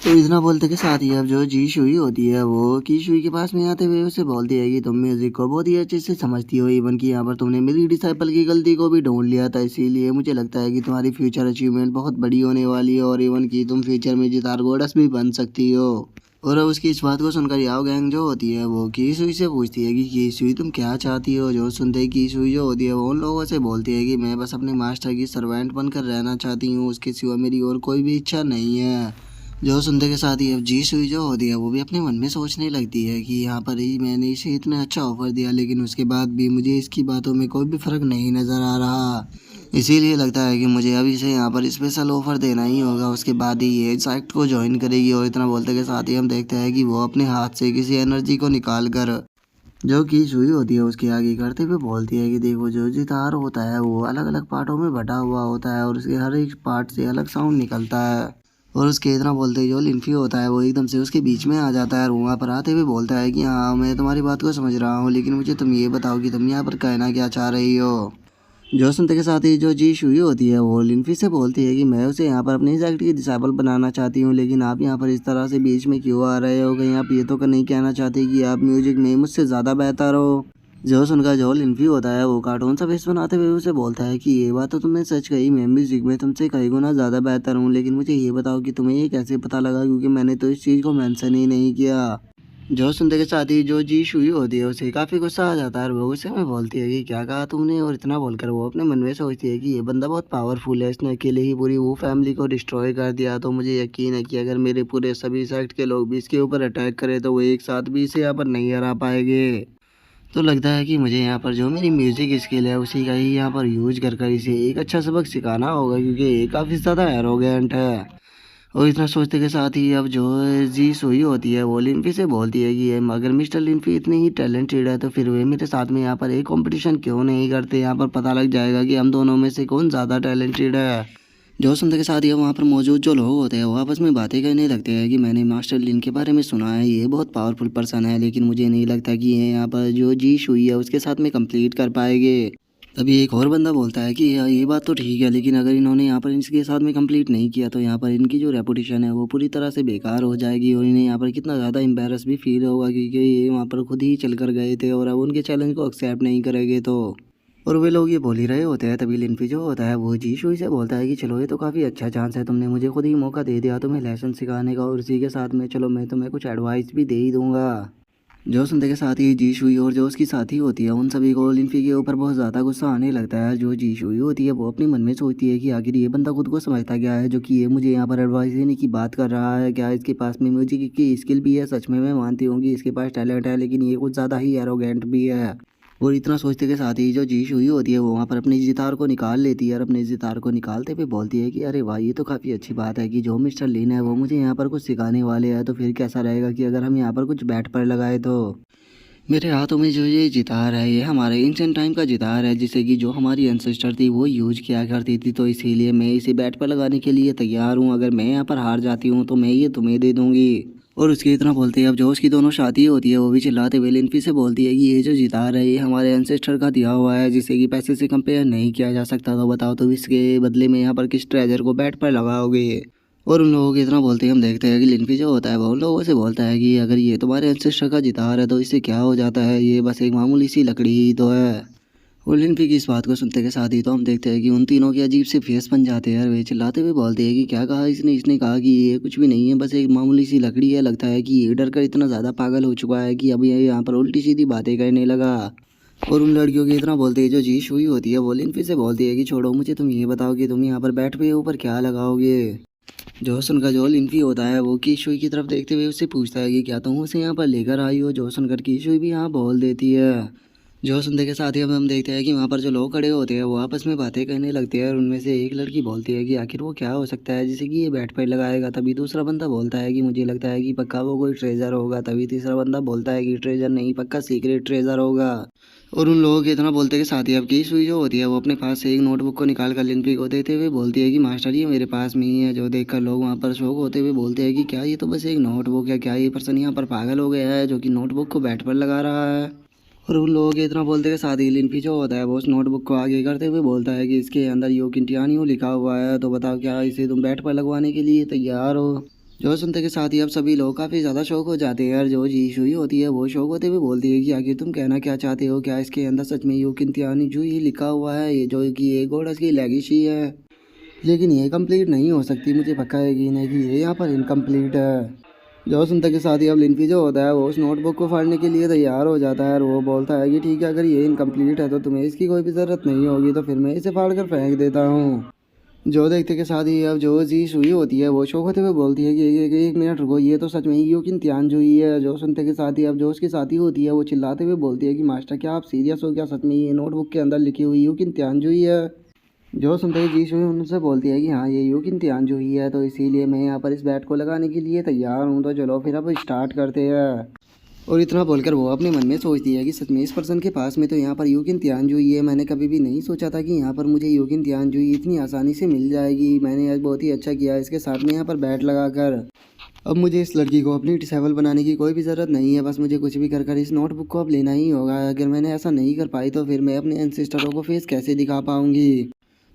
तो इतना बोलते के साथ ही अब जो जी शुई होती है वो की शुई के पास में आते हुए उससे बोलती है कि तुम म्यूजिक को बहुत ही अच्छे से समझती हो, इवन कि यहाँ पर तुमने मेरी डिसाइपल की गलती को भी ढूंढ लिया था, इसीलिए मुझे लगता है कि तुम्हारी फ्यूचर अचीवमेंट बहुत बड़ी होने वाली है और इवन कि तुम फ्यूचर में जितार गोडस भी बन सकती हो। और अब उसकी इस बात को सुनकर याओ गैंग जो होती है वो की सुई से पूछती है कि की सुई तुम क्या चाहती हो। जो सुनते ही की सुई जो होती है वो उन लोगों से बोलती है कि मैं बस अपने मास्टर की सर्वेंट बनकर रहना चाहती हूँ, उसके सिवा मेरी और कोई भी इच्छा नहीं है। जो सुनते के साथ ही अब जी सुई जो होती है वो भी अपने मन में सोचने लगती है कि यहाँ पर ही मैंने इसे इतना अच्छा ऑफर दिया लेकिन उसके बाद भी मुझे इसकी बातों में कोई भी फ़र्क नहीं नज़र आ रहा, इसीलिए लगता है कि मुझे अब इसे यहाँ पर स्पेशल ऑफर देना ही होगा, उसके बाद ही ये साइट को ज्वाइन करेगी। और इतना बोलते के साथ ही हम देखते हैं कि वो अपने हाथ से किसी एनर्जी को निकाल कर जो की सुई होती है उसके आगे करते हुए बोलती है कि देखो जो जितार होता है वो अलग अलग पार्टों में बटा हुआ होता है और उसके हर एक पार्ट से अलग साउंड निकलता है। और उसके इतना बोलते ही जो लिन्फी होता है वो एकदम से उसके बीच में आ जाता है और वहाँ पर आते हुए बोलता है कि हाँ मैं तुम्हारी बात को समझ रहा हूँ, लेकिन मुझे तुम ये बताओ कि तुम यहाँ पर कहना क्या चाह रही हो। जो सुनते के साथ ही जो जी शुई होती है वो लिनफी से बोलती है कि मैं उसे यहाँ पर अपनी सेक्ट की डिसेबल बनाना चाहती हूँ, लेकिन आप यहाँ पर इस तरह से बीच में क्यों आ रहे हो? कहीं आप ये तो नहीं कहना चाहते कि आप म्यूजिक में मुझसे ज़्यादा बेहतर हो? जो सुनकर जो लिनफी होता है वो कार्टून सा फेस बनाते हुए उसे बोलता है कि ये बात तो तुमने सच कही, मैं म्यूजिक में तुमसे कई गुना ज़्यादा बेहतर हूँ, लेकिन मुझे ये बताओ कि तुम्हें ये कैसे पता लगा, क्योंकि मैंने तो इस चीज़ को मेंशन ही नहीं किया। जो सुनते के साथ ही जो जी शुई होती है उसे काफ़ी गुस्सा आ जाता है और वो गुस्से में बोलती है कि क्या कहा तुमने, और इतना बोलकर वो अपने मन में सोचती है कि ये बंदा बहुत पावरफुल है, इसने अकेले ही पूरी वो फैमिली को डिस्ट्रॉय कर दिया, तो मुझे यकीन है कि अगर मेरे पूरे सभी सेक्ट के लोग भी इसके ऊपर अटैक करें तो वो एक साथ भी इसे यहाँ पर नहीं हरा पाएंगे। तो लगता है कि मुझे यहाँ पर जो मेरी म्यूज़िक स्किल है उसी का ही यहाँ पर यूज कर कर इसे एक अच्छा सबक सिखाना होगा, क्योंकि ये काफ़ी ज़्यादा एरोगेंट है। और इतना सोचते के साथ ही अब जो जी सुई होती है वो लिनफी से बोलती है कि अगर मिस्टर लिनफी इतनी ही टैलेंटेड है तो फिर वे मेरे साथ में यहाँ पर एक कंपटीशन क्यों नहीं करते, यहाँ पर पता लग जाएगा कि हम दोनों में से कौन ज़्यादा टैलेंटेड है। जो सुनते के साथ ही वहाँ पर मौजूद जो लोग होते हैं वो आपस में बातें करने लगते हैं कि मैंने मास्टर लिन के बारे में सुना है, ये बहुत पावरफुल पर्सन है, लेकिन मुझे नहीं लगता कि ये यहाँ पर जो जी शुई है उसके साथ में कंप्लीट कर पाएंगे। तभी एक और बंदा बोलता है कि ये बात तो ठीक है, लेकिन अगर इन्होंने यहाँ पर इसके साथ में कंप्लीट नहीं किया तो यहाँ पर इनकी जो रेपुटेशन है वो पूरी तरह से बेकार हो जाएगी, और इन्हें यहाँ पर कितना ज़्यादा एम्बेरस भी फील होगा, क्योंकि ये वहाँ पर खुद ही चल कर गए थे और अब उनके चैलेंज को एक्सेप्ट नहीं करेंगे तो। और वे लोग ये बोल ही रहे होते हैं तभी लिनफी जो होता है वो जी शुई से बोलता है कि चलो ये तो काफ़ी अच्छा चांस है, तुमने मुझे खुद ही मौका दे दिया तुम्हें लेसन सिखाने का, और इसी के साथ में चलो मैं तुम्हें कुछ एडवाइस भी दे ही दूंगा। जो सुनते के साथ ही जी शुई और जो उसकी साथी होती है उन सभी को लिनफी के ऊपर बहुत ज़्यादा गुस्सा आने लगता है। जो जी शुई होती है वो अपने मन में सोचती है कि आखिर ये बंदा खुद को समझता क्या है जो कि ये मुझे यहाँ पर एडवाइस देने की बात कर रहा है, क्या इसके पास में म्यूजिक की स्किल भी है? सच में मैं मानती हूँ कि इसके पास टैलेंट है, लेकिन ये कुछ ज़्यादा ही एरोगेंट भी है। और इतना सोचते के साथ ही जो जी शुई होती है वो वहाँ पर अपने जितार को निकाल लेती है और अपने जितार को निकालते हुए बोलती है कि अरे वाह, ये तो काफ़ी अच्छी बात है कि जो मिस्टर लिन है वो मुझे यहाँ पर कुछ सिखाने वाले हैं, तो फिर कैसा रहेगा कि अगर हम यहाँ पर कुछ बैट पर लगाए तो। मेरे हाथों में जो ये जितार है ये हमारे एंशिएंट टाइम का जितार है, जिसे कि जो हमारी एंसेस्टर थी वो यूज किया करती थी, तो इसीलिए मैं इसे बैट पर लगाने के लिए तैयार हूँ। अगर मैं यहाँ पर हार जाती हूँ तो मैं ये तुम्हें दे दूंगी। और उसके इतना बोलते ही अब जो उसकी दोनों शादी होती है वो भी चिल्लाते हुए लिनफी से बोलती है कि ये जो जितार है ये हमारे एंसेस्टर का दिया हुआ है, जिसे कि पैसे से कंपेयर नहीं किया जा सकता, तो बताओ तो इसके बदले में यहाँ पर किस ट्रेजर को बैट पर लगाओगे? और उन लोगों के इतना बोलते ही हम देखते हैं कि लिनफी जो होता है वो उन लोगों से बोलता है कि अगर ये तुम्हारे एंसेस्टर का जितार है तो इससे क्या हो जाता है, ये बस एक मामूली सी लकड़ी ही तो है। और लिनफी की इस बात को सुनते के साथ ही तो हम देखते हैं कि उन तीनों के अजीब से फेस बन जाते हैं और वे चिल्लाते हुए बोलते हैं कि क्या कहा इसने? इसने कहा कि ये कुछ भी नहीं है, बस एक मामूली सी लकड़ी है। लगता है कि ये डर कर इतना ज़्यादा पागल हो चुका है कि अब ये यहाँ पर उल्टी सीधी बातें करने लगा। और उन लड़कियों की इतना बोलते हैं जो जी शुई होती है वो लिनफी से बोलती है कि छोड़ो मुझे, तुम ये बताओ कि तुम यहाँ पर बैठ पे ऊपर क्या लगाओगे? जो सुनकर जो लिनफी होता है वो कीशुई की तरफ देखते हुए उससे पूछता है कि क्या तुम उसे यहाँ पर लेकर आई हो? जो सुनकर कीशुई भी यहाँ बोल देती है। जो सुनते के साथ ही अब हम देखते हैं कि वहाँ पर जो लोग खड़े होते हैं वो आपस में बातें करने लगते हैं और उनमें से एक लड़की बोलती है कि आखिर वो क्या हो सकता है जिसे कि ये बैट पर लगाएगा। तभी दूसरा बंदा बोलता है कि मुझे लगता है कि पक्का वो कोई ट्रेजर होगा। तभी तीसरा बंदा बोलता है कि ट्रेजर नहीं, पक्का सीक्रेट ट्रेजर होगा। और उन लोगों के इतना बोलते के साथ ही अब की सुई जो होती है वो अपने पास से एक नोटबुक को निकाल कर लिनफी को देते हुए बोलती है कि मास्टर ये मेरे पास में ही है। जो देखकर लोग वहाँ पर शौक होते हुए बोलते हैं कि क्या ये तो बस एक नोटबुक है, क्या ये पर्सन यहाँ पर पागल हो गया है जो कि नोटबुक को बैट पर लगा रहा है? और उन लोगों के इतना बोलते के साथ ही लिनफी जो होता है वो उस नोटबुक को आगे करते हुए बोलता है कि इसके अंदर यो किंटियानियो लिखा हुआ है, तो बताओ क्या इसे तुम बैट पर लगवाने के लिए तैयार हो? जो सुनते के साथ ही अब सभी लोग काफ़ी ज़्यादा शौक हो जाते हैं और जो जी शुई होती है वो शौक होते हुए बोलती है कि आखिर तुम कहना क्या चाहते हो? क्या इसके अंदर सच में यो किंतियानी ही लिखा हुआ है, ये जो कि ये गोडस की लेगेसी है, लेकिन ये कंप्लीट नहीं हो सकती। मुझे पक्का यकीन है कि ये यहाँ पर इनकम्प्लीट है। जो सुनते के साथ ही अब लिनफी जो होता है वो उस नोटबुक को फाड़ने के लिए तैयार हो जाता है और वो बोलता है कि ठीक है, अगर ये इनकम्प्लीट है तो तुम्हें इसकी कोई भी ज़रूरत नहीं होगी, तो फिर मैं इसे फाड़ कर फेंक देता हूँ। जो देखते के साथ ही अब जो जी सुई होती है वो शौक होते हुए बोलती है कि एक मिनट रुको, ये तो सच में ही योकिन त्यान जो ही है। जो सुनते के साथ ही अब जो उसकी साथी होती है वो चिल्लाते हुए बोलती है कि मास्टर क्या आप सीरियस हो? क्या सच में ये नोटबुक के अंदर लिखी हुई योकिन त्यान जो ही है? जो सुनते ही जी सुई उनसे बोलती है कि हाँ ये योकिन त्यान जो ही है, तो इसीलिए मैं यहाँ पर इस बैट को लगाने के लिए तैयार हूँ, तो चलो फिर अब स्टार्ट करते हैं। और इतना बोलकर वो अपने मन में सोचती है कि सच में इस पर्सन के पास में तो यहाँ पर योगिन त्यान जो ये मैंने कभी भी नहीं सोचा था कि यहाँ पर मुझे योगिन त्यान जो इतनी आसानी से मिल जाएगी। मैंने आज बहुत ही अच्छा किया इसके साथ में यहाँ पर बैट लगाकर। अब मुझे इस लड़की को अपनी डिसेबल बनाने की कोई भी ज़रूरत नहीं है, बस मुझे कुछ भी कर इस नोटबुक को अब लेना ही होगा। अगर मैंने ऐसा नहीं कर पाई तो फिर मैं अपने एंसेस्टरों को फेस कैसे दिखा पाऊंगी।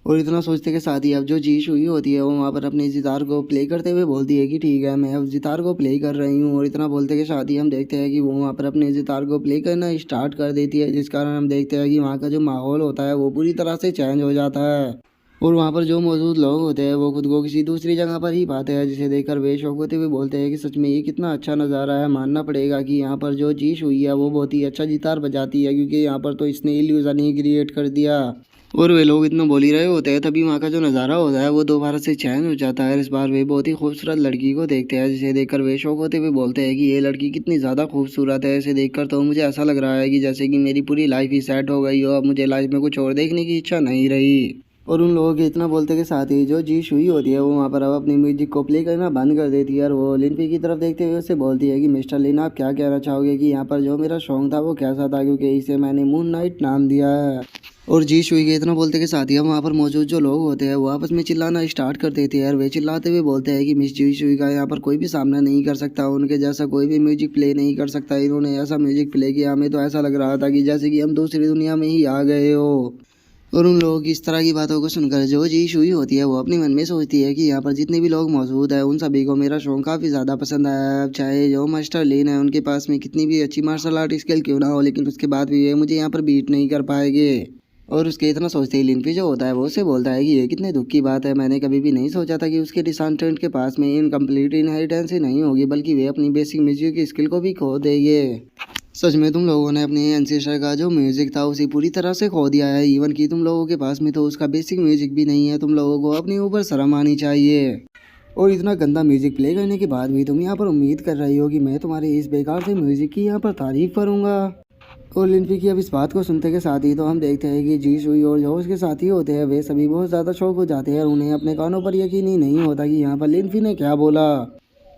और इतना सोचते के साथ ही अब जो जी शुई होती है वो वहाँ पर अपने जितार को प्ले करते हुए बोलती है कि ठीक है मैं अब जितार को प्ले कर रही हूँ। और इतना बोलते के साथ ही हम देखते हैं कि वो वहाँ पर अपने जितार को प्ले करना स्टार्ट कर देती है, जिस कारण हम देखते हैं कि वहाँ का जो माहौल होता है वो पूरी तरह से चेंज हो जाता है। और वहाँ पर जो मौजूद लोग होते हैं वो खुद को किसी दूसरी जगह पर ही पाते हैं, जिसे देखकर वे शौक होते हुए बोलते हैं कि सच में ये कितना अच्छा नज़ारा है। मानना पड़ेगा कि यहाँ पर जो चीज़ हुई है वो बहुत ही अच्छा गिटार बजाती है, क्योंकि यहाँ पर तो इसने इल्यूजन ही क्रिएट कर दिया। और वे लोग इतना बोल ही रहे होते हैं तभी वहाँ का जो नज़ारा होता है वो दोबारा से चेंज हो जाता है। इस बार वे बहुत ही खूबसूरत लड़की को देखते हैं, जिसे देखकर वे शौक होते हुए बोलते हैं कि ये लड़की कितनी ज़्यादा खूबसूरत है। इसे देखकर तो मुझे ऐसा लग रहा है कि जैसे कि मेरी पूरी लाइफ ही सेट हो गई हो, अब मुझे लाइफ में कुछ और देखने की इच्छा नहीं रही। और उन लोगों के इतना बोलते के साथ ही जो जी शुई होती है वो वहाँ पर अब अपनी म्यूजिक को प्ले करना बंद कर देती है। और वो लिनफी की तरफ देखते हुए उससे बोलती है कि मिस्टर लिन आप क्या कहना चाहोगे कि यहाँ पर जो मेरा सॉन्ग था वो कैसा था, क्योंकि इसे मैंने मून नाइट नाम दिया है। और जी शुई के इतना बोलते के साथ ही हम वहाँ पर मौजूद जो लोग होते हैं वो आपस में चिल्लाना स्टार्ट कर देते हैं। और वे चिल्लाते हुए बोलते हैं कि मिस जी शुई का यहाँ पर कोई भी सामना नहीं कर सकता, उनके जैसा कोई भी म्यूजिक प्ले नहीं कर सकता। इन्होंने ऐसा म्यूजिक प्ले किया हमें तो ऐसा लग रहा था कि जैसे कि हम दूसरी दुनिया में ही आ गए हो। और उन लोगों की इस तरह की बातों को सुनकर जो जी शुई होती है वो अपने मन में सोचती है कि यहाँ पर जितने भी लोग मौजूद हैं उन सभी को मेरा सॉन्ग काफ़ी ज़्यादा पसंद आया है। अब चाहे जो मास्टर लीन है उनके पास में कितनी भी अच्छी मार्शल आर्ट स्किल क्यों ना हो, लेकिन उसके बाद भी ये मुझे यहाँ पर बीट नहीं कर पाएंगे। और उसके इतना सोचते ही लिनफी जो होता है वो उससे बोलता है कि ये कितने दुख की बात है, मैंने कभी भी नहीं सोचा था कि उसके डिसेंडेंट के पास में इनकम्प्लीट इनहेरिटेंस ही नहीं होगी बल्कि वे अपनी बेसिक म्यूजिक की स्किल को भी खो देंगे। सच में तुम लोगों ने अपने एंसेस्टर का जो म्यूजिक था उसे पूरी तरह से खो दिया है। इवन कि तुम लोगों के पास में तो उसका बेसिक म्यूजिक भी नहीं है। तुम लोगों को अपने ऊपर शर्म आनी चाहिए। और इतना गंदा म्यूजिक प्ले करने के बाद भी तुम यहाँ पर उम्मीद कर रही हो कि मैं तुम्हारे इस बेकार से म्यूजिक की यहाँ पर तारीफ करूँगा। और लिनफी की अब इस बात को सुनते के साथ ही तो हम देखते हैं कि जी शुई और जो उसके साथी होते हैं वे सभी बहुत ज़्यादा शौक हो जाते हैं और उन्हें अपने कानों पर यकीन ही नहीं होता कि यहाँ पर लिनफी ने क्या बोला।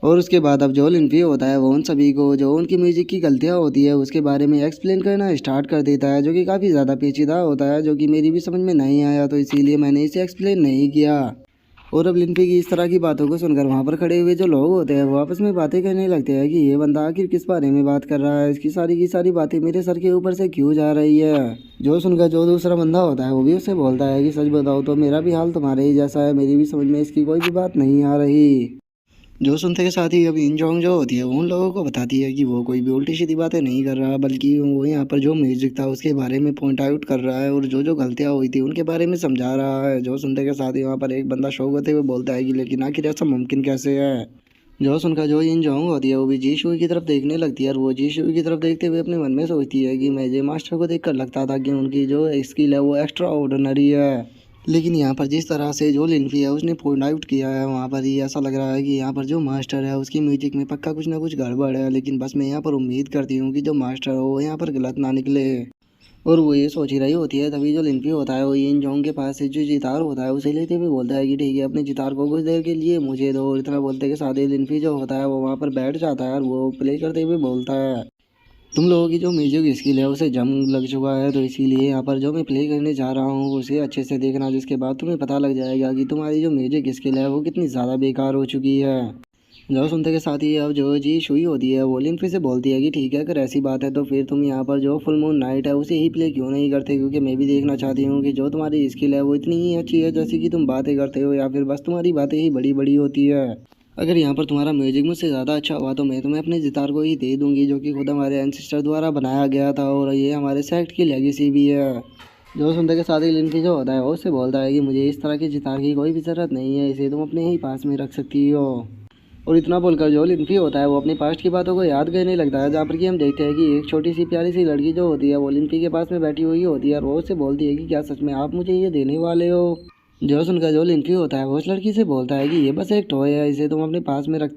और उसके बाद अब जो लिनफी होता है वो उन सभी को जो उनकी म्यूजिक की गलतियाँ होती है उसके बारे में एक्सप्लेन करना स्टार्ट कर देता है, जो कि काफ़ी ज़्यादा पेचीदा होता है, जो कि मेरी भी समझ में नहीं आया तो इसीलिए मैंने इसे एक्सप्लेन नहीं किया। और अब लिनफी की इस तरह की बातों को सुनकर वहाँ पर खड़े हुए जो लोग होते हैं वो आपस में बातें करने लगते हैं कि ये बंदा आखिर किस बारे में बात कर रहा है, इसकी सारी की सारी बातें मेरे सर के ऊपर से क्यों जा रही है। जो सुनकर जो दूसरा बंदा होता है वो भी उससे बोलता है कि सच बताओ तो मेरा भी हाल तुम्हारे ही जैसा है, मेरी भी समझ में इसकी कोई भी बात नहीं आ रही। जो सुनते के साथ ही अब इंजोंग जो होती है वो उन लोगों को बताती है कि वो कोई भी उल्टी सीधी बातें नहीं कर रहा, बल्कि वो यहाँ पर जो म्यूजिक था उसके बारे में पॉइंट आउट कर रहा है और जो जो गलतियाँ हुई थी उनके बारे में समझा रहा है। जो सुनते के साथ ही वहाँ पर एक बंदा शौक होते हुए बोलता है कि लेकिन आखिर ऐसा मुमकिन कैसे है। जो सुनकर जो इंजोंग होती है वो भी जी शुई की तरफ देखने लगती है और वो जी शुई की तरफ देखते हुए अपने मन में सोचती है कि मैं जे मास्टर को देखकर लगता था कि उनकी जो स्किल है वो एक्स्ट्रा ऑर्डिनरी है, लेकिन यहाँ पर जिस तरह से जो लिनफी है उसने पॉइंट आउट किया है वहाँ पर ही ऐसा लग रहा है कि यहाँ पर जो मास्टर है उसकी म्यूजिक में पक्का कुछ ना कुछ गड़बड़ है। लेकिन बस मैं यहाँ पर उम्मीद करती हूँ कि जो मास्टर हो वो यहाँ पर गलत ना निकले। और वो ये सोच ही रही होती है तभी जो लिनफी होता है वो इन जोंग के पास से जो जितार होता है उसे लेते हुए बोलता है कि ठीक है अपने जितार को कुछ देर के लिए मुझे दो। और इतना बोलते के साथ ही लिनफी जो होता है वो वहाँ पर बैठ जाता है और वो प्ले करते हुए बोलता है तुम लोगों की जो म्यूजिक स्किल है उसे जम लग चुका है, तो इसीलिए यहाँ पर जो मैं प्ले करने जा रहा हूँ उसे अच्छे से देखना, जिसके बाद तुम्हें पता लग जाएगा कि तुम्हारी जो म्यूजिक स्किल है वो कितनी ज़्यादा बेकार हो चुकी है। जो सुनते के साथ ही अब जो जी शुई होती है वो लिनफी से बोलती है कि ठीक है अगर ऐसी बात है तो फिर तुम यहाँ पर जो फुल मून नाइट है उसे ही प्ले क्यों नहीं करते, क्योंकि मैं भी देखना चाहती हूँ कि जो तुम्हारी स्किल है वो इतनी ही अच्छी है जैसी कि तुम बातें करते हो, या फिर बस तुम्हारी बातें ही बड़ी बड़ी होती है। अगर यहाँ पर तुम्हारा म्यूजिक मुझसे ज़्यादा अच्छा हुआ तो मैं तुम्हें अपने जितार को ही दे दूंगी, जो कि खुद हमारे एंसेस्टर द्वारा बनाया गया था और ये हमारे सेक्ट की लेगेसी भी है। जो सुनते के साथ ही लिनफी जो होता है वो उससे बोलता है कि मुझे इस तरह की जितार की कोई भी ज़रूरत नहीं है, इसे तुम अपने ही पास में रख सकती हो। और इतना बोलकर जो लिनफी होता है वो अपने पास्ट की बातों को याद करने लगता है, जहाँ पर कि हम देखते हैं कि एक छोटी सी प्यारी सी लड़की जो होती है वो लिनफी के पास में बैठी हुई होती है और वो उससे बोलती है कि क्या सच में आप मुझे ये देने वाले हो। जो सुनकर जो लिनफी होता है वो उस लड़की से बोलता है कि ये बस एक टॉय है, इसे तुम अपने पास में रख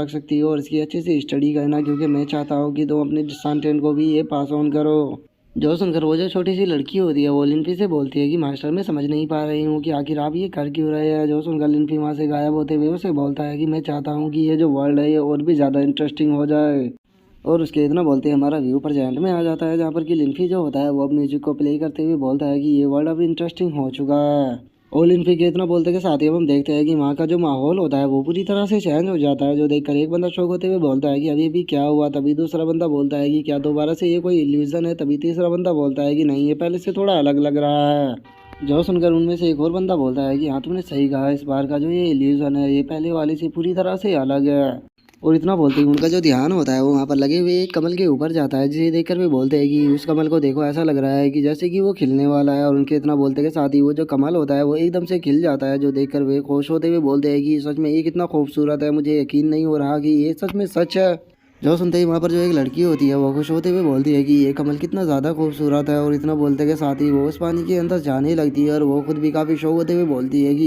सकती हो और इसकी अच्छे से स्टडी करना, क्योंकि मैं चाहता हूँ कि तुम अपने डिस्टेंट को भी ये पास ऑन करो। जो सुनकर वो जो छोटी सी लड़की होती है वो लिनफी से बोलती है कि मास्टर मैं समझ नहीं पा रही हूँ कि आखिर आप ये कर क्यों रहे हैं। जो सुनकर लिनफी वहाँ से गायब होते हुए उसे बोलता है कि मैं चाहता हूँ कि ये जो वर्ल्ड है ये और भी ज़्यादा इंटरेस्टिंग हो जाए। और उसके इतना बोलते हैं हमारा व्यू प्रेजेंट में आ जाता है, जहाँ पर कि लिनफी जो होता है वो अब म्यूजिक को प्ले करते हुए बोलता है कि ये वर्ल्ड अब इंटरेस्टिंग हो चुका है। और लिनफी के इतना बोलते के साथ ही अब हम देखते हैं कि वहाँ का जो माहौल होता है वो पूरी तरह से चेंज हो जाता है, जो देखकर एक बंदा शौक होते हुए बोलता है कि अभी अभी क्या हुआ। तभी दूसरा बंदा बोलता है कि क्या दोबारा से ये कोई इल्यूजन है। तभी तीसरा बंदा बोलता है कि नहीं, ये पहले से थोड़ा अलग लग रहा है। जो सुनकर उनमें से एक और बंदा बोलता है कि हाँ तुमने सही कहा, इस बार का जो ये इल्यूजन है ये पहले वाले से पूरी तरह से अलग है। और इतना बोलते ही उनका जो ध्यान होता है वो वहाँ पर लगे हुए एक कमल के ऊपर जाता है, जिसे देखकर वे बोलते हैं कि उस कमल को देखो, ऐसा लग रहा है कि जैसे कि वो खिलने वाला है। और उनके इतना बोलते के साथ ही वो जो कमल होता है वो एकदम से खिल जाता है, जो देखकर वे खुश होते हुए बोलते हैं कि सच में ये कितना खूबसूरत है, मुझे यकीन नहीं हो रहा कि ये सच में सच है। जो सुनते ही वहाँ पर जो एक लड़की होती है वो खुश होते हुए बोलती है कि ये कमल कितना ज़्यादा खूबसूरत है। और इतना बोलते के साथ ही वो उस पानी के अंदर जाने लगती है, और वो खुद भी काफ़ी शौक होते हुए बोलती है कि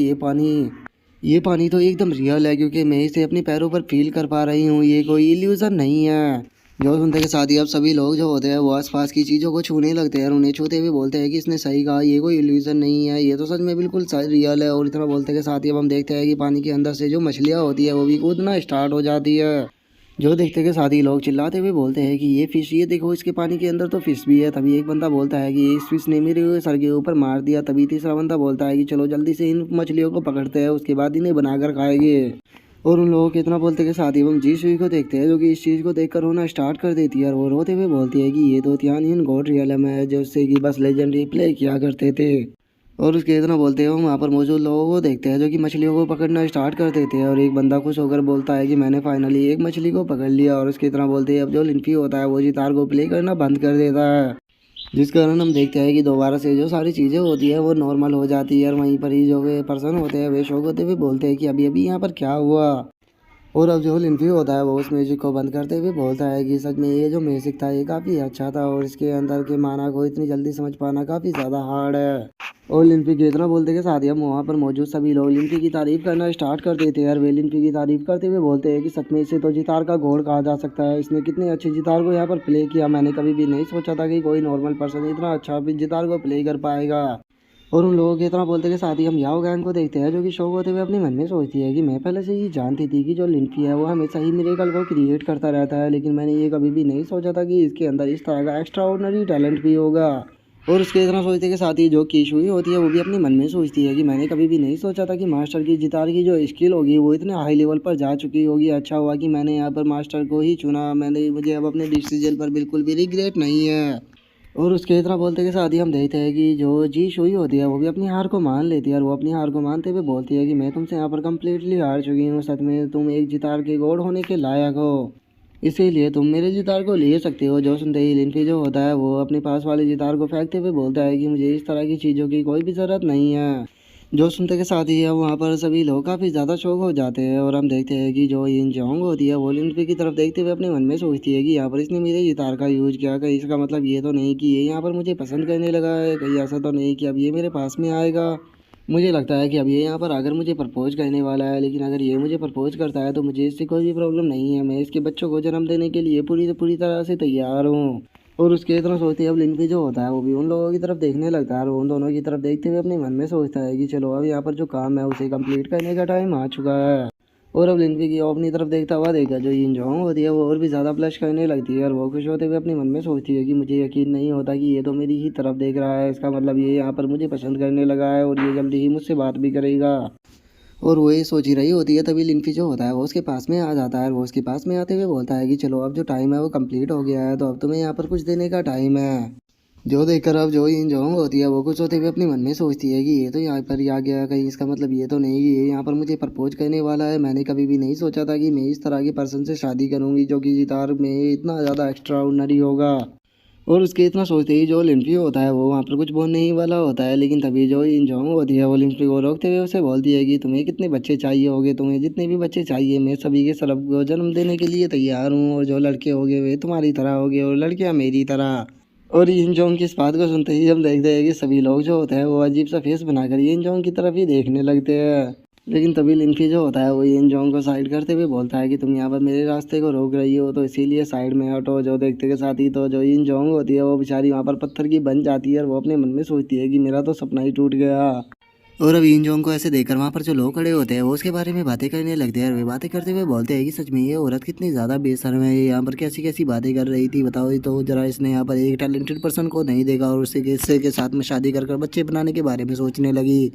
ये पानी तो एकदम रियल है, क्योंकि मैं इसे अपने पैरों पर फील कर पा रही हूँ, ये कोई इल्यूजन नहीं है। जो सुनते के साथ ही अब सभी लोग जो होते हैं वो आसपास की चीज़ों को छूने लगते हैं, और उन्हें छूते हुए बोलते हैं कि इसने सही कहा, ये कोई इल्यूजन नहीं है, ये तो सच में बिल्कुल रियल है। और इतना बोलते के साथ ही अब हम देखते हैं कि पानी के अंदर से जो मछलियाँ होती है वो भी कूदना स्टार्ट हो जाती है। जो देखते के साथ ही लोग चिल्लाते हुए बोलते हैं कि ये फिश, ये देखो इसके पानी के अंदर तो फिश भी है। तभी एक बंदा बोलता है कि इस फिश ने मेरे सर के ऊपर मार दिया। तभी तीसरा बंदा बोलता है कि चलो जल्दी से इन मछलियों को पकड़ते हैं, उसके बाद इन्हें बनाकर खाएंगे। और उन लोगों के इतना बोलते के साथ ही हम जी सुई को देखते हैं, जो कि इस चीज़ को देखकर रोना स्टार्ट कर देती है। और वो रोते हुए बोलती है कि ये तो तियानियन गॉड रियलम है, जिससे कि बस लेजेंडरी प्ले किया करते थे। और उसके इतना बोलते हुए हम वहाँ पर मौजूद लोगों को देखते हैं, जो कि मछलियों को पकड़ना स्टार्ट कर देते हैं। और एक बंदा खुश होकर बोलता है कि मैंने फाइनली एक मछली को पकड़ लिया। और उसके इतना बोलते हैं अब जो लिनफी होता है वो जितार को प्ले करना बंद कर देता है, जिस कारण हम देखते हैं कि दोबारा से जो सारी चीज़ें होती है वो नॉर्मल हो जाती है। और वहीं पर ही जो वे पर्सन होते हैं वे शौक होते हुए बोलते हैं कि अभी अभी यहाँ पर क्या हुआ। और अब जो लिनफी होता है वो उस म्यूजिक को बंद करते हुए बोलता है कि सच में ये जो म्यूजिक था ये काफ़ी अच्छा था, और इसके अंदर के माना को इतनी जल्दी समझ पाना काफ़ी ज़्यादा हार्ड है। और लिनफी के इतना बोलते के साथ ही हम वहाँ पर मौजूद सभी लोग लिनफी की तारीफ करना स्टार्ट कर देते हैं। और वे लिनफी की तारीफ करते हुए बोलते हैं कि सच में इसे तो जितार का घोड़ कहा जा सकता है, इसने कितने अच्छे जितार को यहाँ पर प्ले किया। मैंने कभी भी नहीं सोचा था कि कोई नॉर्मल पर्सन इतना अच्छा भी जितार को प्ले कर पाएगा। और उन लोगों के इतना बोलते के साथ ही हम याओ गैंग को देखते हैं, जो कि शौक होते हुए अपने मन में सोचती है कि मैं पहले से ही जानती थी कि जो लिनफी है वो हमेशा ही मिरेकल को क्रिएट करता रहता है, लेकिन मैंने ये कभी भी नहीं सोचा था कि इसके अंदर इस तरह का एक्स्ट्रा ऑर्डिनरी टैलेंट भी होगा। और उसके इतना सोचते के साथ ही जो कीशुई होती है वो भी अपने मन में सोचती है कि मैंने कभी भी नहीं सोचा था कि मास्टर की जितार की जो स्किल होगी वो इतने हाई लेवल पर जा चुकी होगी। अच्छा हुआ कि मैंने यहाँ पर मास्टर को ही चुना, मुझे अब अपने डिसीजन पर बिल्कुल भी रिग्रेट नहीं है। और उसके इतना बोलते के साथ ही हम देखते हैं कि जो जी शुई होती है वो भी अपनी हार को मान लेती है। और वो अपनी हार को मानते हुए बोलती है कि मैं तुमसे यहाँ पर कम्प्लीटली हार चुकी हूँ, सच में तुम एक जितार के गॉड होने के लायक हो, इसीलिए तुम मेरे जितार को ले सकते हो। जो सुनते ही लिनफी जो होता है वो अपने पास वाले जितार को फेंकते हुए बोलता है कि मुझे इस तरह की चीज़ों की कोई भी ज़रूरत नहीं है। जो सुनते के साथ ही है वहाँ पर सभी लोग काफ़ी ज़्यादा शौक हो जाते हैं। और हम देखते हैं कि जो इन जोंग होती है वो लिनफी की तरफ देखते हुए अपने मन में सोचती है कि यहाँ पर इसने मेरे जितार का यूज किया, कहीं इसका मतलब ये तो नहीं कि ये यहाँ पर मुझे पसंद करने लगा है, कहीं ऐसा तो नहीं कि अब ये मेरे पास में आएगा। मुझे लगता है कि अब ये यहाँ पर आकर मुझे प्रपोज करने वाला है, लेकिन अगर ये मुझे प्रपोज करता है तो मुझे इससे कोई भी प्रॉब्लम नहीं है, मैं इसके बच्चों को जन्म देने के लिए पूरी तरह से तैयार हूँ। और उसके तरफ सोचते ही अब लिनफी जो होता है वो भी उन लोगों की तरफ देखने लगता है, और उन दोनों की तरफ देखते हुए अपने मन में सोचता है कि चलो अब यहाँ पर जो काम है उसे कंप्लीट करने का टाइम आ चुका है। और अब लिनफी की अपनी तरफ देखता हुआ देखा जो इंजॉन्ग होती है वो और भी ज़्यादा ब्लश करने लगती है, और वो खुश होते हुए अपने मन में सोचती है कि मुझे यकीन नहीं होता कि ये तो मेरी ही तरफ देख रहा है, इसका मतलब ये यहाँ पर मुझे पसंद करने लगा है और ये जल्दी ही मुझसे बात भी करेगा। और वो ये सोच ही रही होती है तभी लिनफी जो होता है वो उसके पास में आ जाता है, और वो उसके पास में आते हुए बोलता है कि चलो अब जो टाइम है वो कंप्लीट हो गया है, तो अब तुम्हें यहाँ पर कुछ देने का टाइम है। जो देखकर अब जो इंजॉन्ग होती है वो कुछ होते हुए अपने मन में सोचती है कि ये तो यहाँ पर ही आ गया, कहीं इसका मतलब ये तो नहीं कि ये यहाँ पर मुझे प्रपोज करने वाला है। मैंने कभी भी नहीं सोचा था कि मैं इस तरह के पर्सन से शादी करूँगी जो कि जितार में इतना ज़्यादा एक्स्ट्रा ऑर्डिनरी होगा। और उसके इतना सोचते ही जो लिनफी होता है वो वहाँ पर कुछ बोलने ही वाला होता है, लेकिन तभी जो इंजॉन्ग होती है वो लिनफी को रोकते हुए उसे बोलती है कि तुम्हें कितने बच्चे चाहिए होंगे, तुम्हें जितने भी बच्चे चाहिए मैं सभी के सब को जन्म देने के लिए तैयार हूँ, और जो लड़के होंगे वे तुम्हारी तरह होंगे और लड़कियाँ मेरी तरह। और इंजॉन्ग की इस बात को सुनते ही हम देखते हैं कि सभी लोग जो होते हैं वो अजीब सा फेस बनाकर इंजॉन्ग की तरफ ही देखने लगते हैं। लेकिन तभी लिनफी जो होता है वो इंजॉन्ग को साइड करते हुए बोलता है कि तुम यहाँ पर मेरे रास्ते को रोक रही हो तो इसीलिए साइड में हटो। जो देखते के साथ ही तो जो इंजॉन्ग होती है वो बेचारी वहाँ पर पत्थर की बन जाती है, और वो अपने मन में सोचती है कि मेरा तो सपना ही टूट गया। और अब इन जोंग को ऐसे देखकर वहाँ पर जो लोग खड़े होते हैं वो उसके बारे में बातें करने लगते हैं और वे बातें करते हुए बोलते हैं कि सच में ये औरत कितनी ज़्यादा बेशर्म है, ये यहाँ पर कैसी कैसी बातें कर रही थी बताओ। तो जरा इसने यहाँ पर एक टैलेंटेड पर्सन को नहीं देखा और उसी के साथ में शादी कर बच्चे बनाने के बारे में सोचने लगी।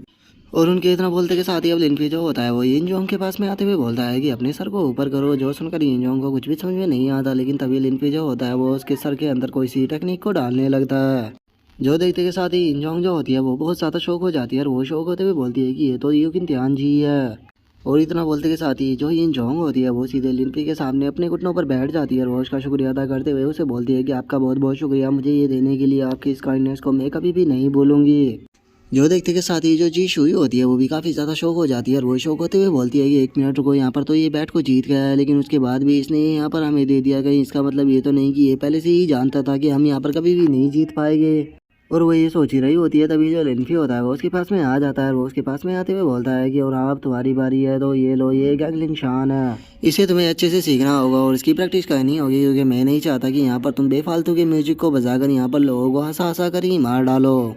और उनके इतना बोलते के साथ ही अब लिनफी जो होता है वो इन जोंग के पास में आते हुए बोलता है कि अपने सर को ऊपर करो। जो सुनकर इन जोंग को कुछ भी समझ में नहीं आता, लेकिन तभी लिनफी जो होता है वो उसके सर के अंदर कोई सी टेक्निक को डालने लगता है। जो देखते के साथ ही इंजोंग जो होती है वो बहुत ज़्यादा शौक हो जाती है और वो शौक होते हुए बोलती है कि ये तो यू किन जी है। और इतना बोलते के साथ ही जो इंजोंग होती है वो सीधे लिनफी के सामने अपने घुटनों पर बैठ जाती है और वो उसका शुक्रिया अदा करते हुए उसे बोलती है कि आपका बहुत बहुत शुक्रिया मुझे ये देने के लिए, आपकी इस काइंडनेस को मैं कभी भी नहीं भूलूंगी। जो देखते के साथ ही जो जी शुई होती है वो भी काफ़ी ज़्यादा शौक हो जाती है और वो शौक होते हुए बोलती है कि एक मिनट रुको, यहाँ पर तो ये बैट को जीत गया है लेकिन उसके बाद भी इसने यहाँ पर हमें दे दिया। कहीं इसका मतलब ये तो नहीं कि ये पहले से ही जानता था कि हम यहाँ पर कभी भी नहीं जीत पाएंगे। और वो ये सोच ही रही होती है तभी जो लिनफी होता है वो उसके पास में आ जाता है और वो उसके पास में आते हुए बोलता है कि और अब तुम्हारी बारी है, तो ये लो, ये गैंगलिंग शान है, इसे तुम्हें अच्छे से सीखना होगा और इसकी प्रैक्टिस करनी होगी, क्योंकि मैं नहीं चाहता कि यहाँ पर तुम बेफालतू के म्यूजिक को बजाकर यहाँ पर लोगों को हंसा हंसा कर ही मार डालो।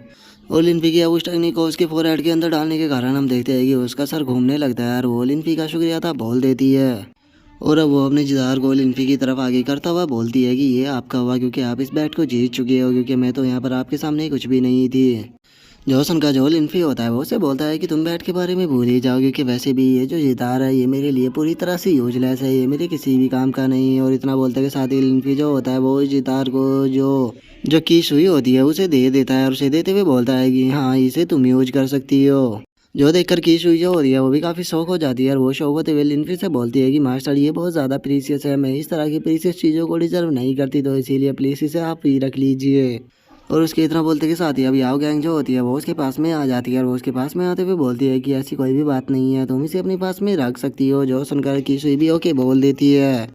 और लिनफी की उस टेक्निक को उसके फोरहेड के अंदर डालने के कारण हम देखते हैं कि उसका सर घूमने लगता है और वो लिनफी का शुक्रिया था बोल देती है। और अब वो अपने जिदार को लिनफी की तरफ आगे करता हुआ बोलती है कि ये आपका हुआ क्योंकि आप इस बैट को जीत चुके हो, क्योंकि मैं तो यहाँ पर आपके सामने कुछ भी नहीं थी। जॉसन का जो लिनफी होता है वो उसे बोलता है कि तुम बैट के बारे में भूल ही जाओ, क्योंकि वैसे भी ये जो जितार है ये मेरे लिए पूरी तरह से यूजलेस है, ये मेरे किसी भी काम का नहीं है। और इतना बोलते के साथ ही लिनफी जो होता है वो जितार को जो जो कीस हुई होती है उसे दे देता है और उसे देते हुए बोलता है कि हाँ, इसे तुम यूज कर सकती हो। जो देखकर कीस हुई जो हो रही है वो भी काफ़ी शौक हो जाती है और वो शौक होते हुए लिनफी से बोलती है कि मास्टर ये बहुत ज़्यादा प्रीसियस है, मैं इस तरह की प्रीसियस चीज़ों को डिजर्व नहीं करती, तो इसीलिए प्लीज़ इसे आप ही रख लीजिए। और उसके इतना बोलते के साथ ही अब याओ गैंग जो होती है वो उसके पास में आ जाती है और वो उसके पास में आते हुए बोलती है कि ऐसी कोई भी बात नहीं है, तुम इसे अपने पास में रख सकती हो। जो सुनकर कीस हुई भी ओके बोल देती है।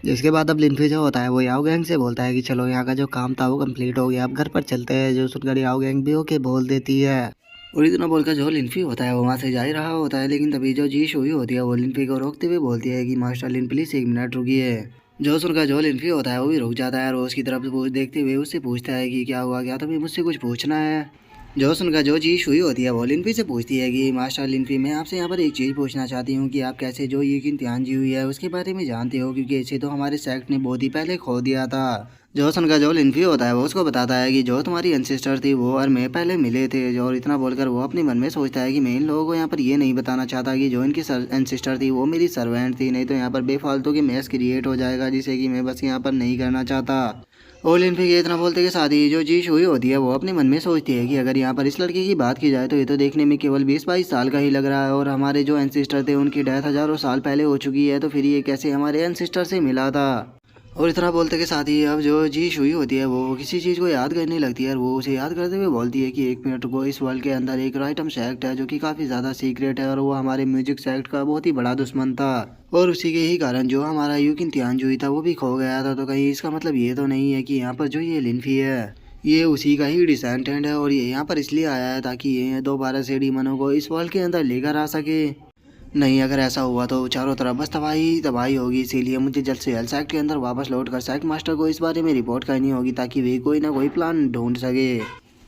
जिसके बाद अब लिनफी जो होता है वो याओ गैंग से बोलता है कि चलो यहाँ का जो काम था वो कंप्लीट हो गया, अब घर पर चलते हैं। जो सुनकर याओ गैंग भी ओके बोल देती है। और इतना बोलकर जो लिनफी होता है वो वहाँ से जा ही रहा होता है, लेकिन तभी जो जी शुई होती है वो लिनफी को रोकते हुए बोलती है कि मास्टर लिन प्लीज़ एक मिनट रुकिए। जो सुनकर जो लिनफी होता है वो भी रुक जाता है और वो उसकी तरफ देखते हुए उससे पूछता है कि क्या हुआ, क्या तुम्हें मुझसे कुछ पूछना है। जो सुनकर जो जी शुई होती है वो लिनफी से पूछती है कि मास्टर लिनफी, मैं आपसे यहाँ पर एक चीज़ पूछना चाहती हूँ कि आप कैसे जो ये कि ध्यान जी हुई है उसके बारे में जानते हो, क्योंकि इसे तो हमारे सेक्ट ने बहुत ही पहले खो दिया था। जो सुनकर जो लिनफी होता है वो उसको बताता है कि जो तुम्हारी एंसेस्टर थी वो और मैं पहले मिले थे। जो और इतना बोलकर वो अपने मन में सोचता है कि मैं इन लोगों को यहाँ पर ये नहीं बताना चाहता कि जो इनकी एंसेस्टर थी वो मेरी सर्वेंट थी, नहीं तो यहाँ पर बेफालतू की मैस क्रिएट हो जाएगा जिसे कि मैं बस यहाँ पर नहीं करना चाहता। और लिनफी के इतना बोलते के साथ ही जो जी शुई होती है वो अपने मन में सोचती है कि अगर यहाँ पर इस लड़के की बात की जाए तो ये तो देखने में केवल 20-22 साल का ही लग रहा है और हमारे जो एंसेस्टर थे उनकी डेथ हज़ारों साल पहले हो चुकी है, तो फिर ये कैसे हमारे एंसेस्टर से मिला था। और इतना बोलते के साथ ही अब जो जी शुई होती है वो किसी चीज़ को याद करने लगती है और वो उसे याद करते हुए बोलती है कि एक मिनट को, इस वर्ल्ड के अंदर एक राइटम सेक्ट है जो कि काफ़ी ज़्यादा सीक्रेट है और वो हमारे म्यूजिक सेक्ट का बहुत ही बड़ा दुश्मन था, और उसी के ही कारण जो हमारा यूकिन तियानजुई था वो भी खो गया था। तो कहीं इसका मतलब ये तो नहीं है कि यहाँ पर जो ये लिनफी है ये उसी का ही डिसेंडेंट है और ये यहाँ पर इसलिए आया है ताकि ये दोबारा से डीमनों को इस वर्ल्ड के अंदर लेकर आ सके। नहीं, अगर ऐसा हुआ तो चारों तरफ बस तबाही ही तबाही होगी, इसीलिए मुझे जल्द से जल्द सेक्ट के अंदर वापस लौटकर सेक्ट मास्टर को इस बारे में रिपोर्ट करनी होगी ताकि वे कोई ना कोई प्लान ढूंढ सके।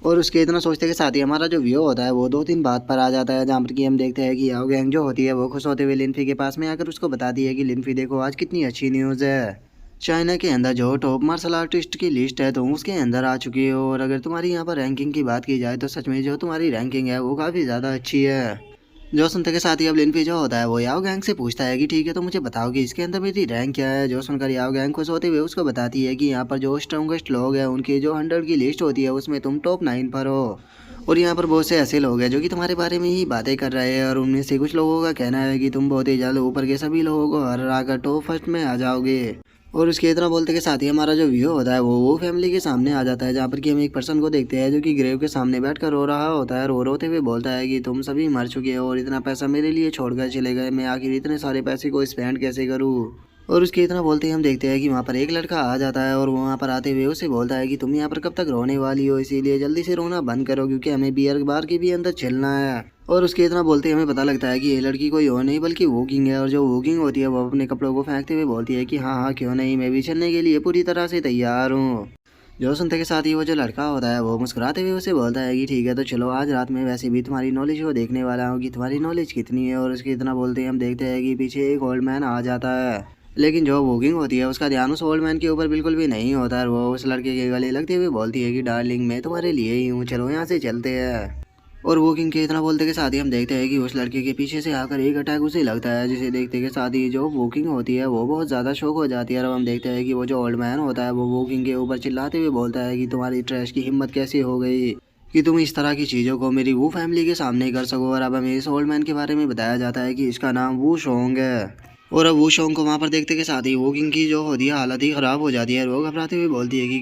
और उसके इतना सोचते के साथ ही हमारा जो व्यू होता है वो 2-3 बात पर आ जाता है, जहाँ पर कि हम देखते हैं कि याओ गैंग जो होती है वो खुश होते हुए लिनफी के पास में आकर उसको बताती है कि लिनफी देखो आज कितनी अच्छी न्यूज़ है, चाइना के अंदर जो टॉप मार्शल आर्टिस्ट की लिस्ट है तुम उसके अंदर आ चुकी हो, और अगर तुम्हारी यहाँ पर रैंकिंग की बात की जाए तो सच में जो तुम्हारी रैंकिंग है वो काफ़ी ज़्यादा अच्छी है। जो सुनते के साथ ही अब लिनफी जो होता है वो याओ गैंग से पूछता है कि ठीक है तो मुझे बताओ कि इसके अंदर मेरी रैंक क्या है। जो सुनकर याओ गैंग खुश होते हुए उसको बताती है कि यहाँ पर जो स्ट्रॉन्गेस्ट लोग हैं उनकी जो 100 की लिस्ट होती है उसमें तुम टॉप 9 पर हो, और यहाँ पर बहुत से ऐसे लोग हैं जो कि तुम्हारे बारे में ही बातें कर रहे हैं और उनमें से कुछ लोगों का कहना है कि तुम बहुत ही जल्द ऊपर के सभी लोगों को हरा कर टॉप फर्स्ट में आ जाओगे। और उसके इतना बोलते के साथ ही हमारा जो व्यू होता है वो फैमिली के सामने आ जाता है, जहाँ पर कि हम एक पर्सन को देखते हैं जो कि ग्रेव के सामने बैठकर रो रहा होता है, रो रोते हुए बोलता है कि तुम सभी मर चुके हो और इतना पैसा मेरे लिए छोड़कर चले गए, मैं आखिर इतने सारे पैसे को स्पेंड कैसे करूँ। और उसके इतना बोलते ही हम देखते हैं कि वहाँ पर एक लड़का आ जाता है और वो वहाँ पर आते हुए उसे बोलता है कि तुम यहाँ पर कब तक रोने वाली हो, इसीलिए जल्दी से रोना बंद करो क्योंकि हमें बियर बार के भी अंदर चलना है। और उसके इतना बोलते ही हमें पता लगता है कि ये लड़की कोई और नहीं बल्कि वोकिंग है, और जो वोकिंग होती है वो अपने कपड़ों को फेंकते हुए बोलती है कि हाँ हाँ क्यों नहीं, मैं भी चलने के लिए पूरी तरह से तैयार हूँ। जो सुनते के साथ ही वो जो लड़का होता है वो मुस्कुराते हुए उसे बोलता है कि ठीक है तो चलो आज रात में वैसे भी तुम्हारी नॉलेज को देखने वाला हूँ कि तुम्हारी नॉलेज कितनी है। और उसके इतना बोलते ही हम देखते हैं कि पीछे एक ओल्ड मैन आ जाता है। लेकिन जो वॉकिंग होती है उसका ध्यान उस ओल्ड मैन के ऊपर बिल्कुल भी नहीं होता है। वो उस लड़के के गले लगते हुए बोलती है कि डार्लिंग मैं तुम्हारे लिए ही हूँ, चलो यहाँ से चलते हैं। और वॉकिंग के इतना बोलते के साथ ही हम देखते हैं कि उस लड़के के पीछे से आकर एक अटैक उसे लगता है, जिसे देखते के साथ ही जो वॉकिंग होती है वो बहुत ज़्यादा शौक हो जाती है। और हम देखते हैं कि वो जो ओल्ड मैन होता है वो वॉकिंग के ऊपर चिल्लाते हुए बोलता है कि तुम्हारी ट्रैश की हिम्मत कैसे हो गई कि तुम इस तरह की चीज़ों को मेरी वो फैमिली के सामने कर सको। और अब हमें इस ओल्ड मैन के बारे में बताया जाता है कि इसका नाम वू शोंग है। और अब वो शोंग को वहाँ पर देखते के साथ ही वॉकिंग की जो होती है हालत ही ख़राब हो जाती है। वो घबराते हुए बोलती है कि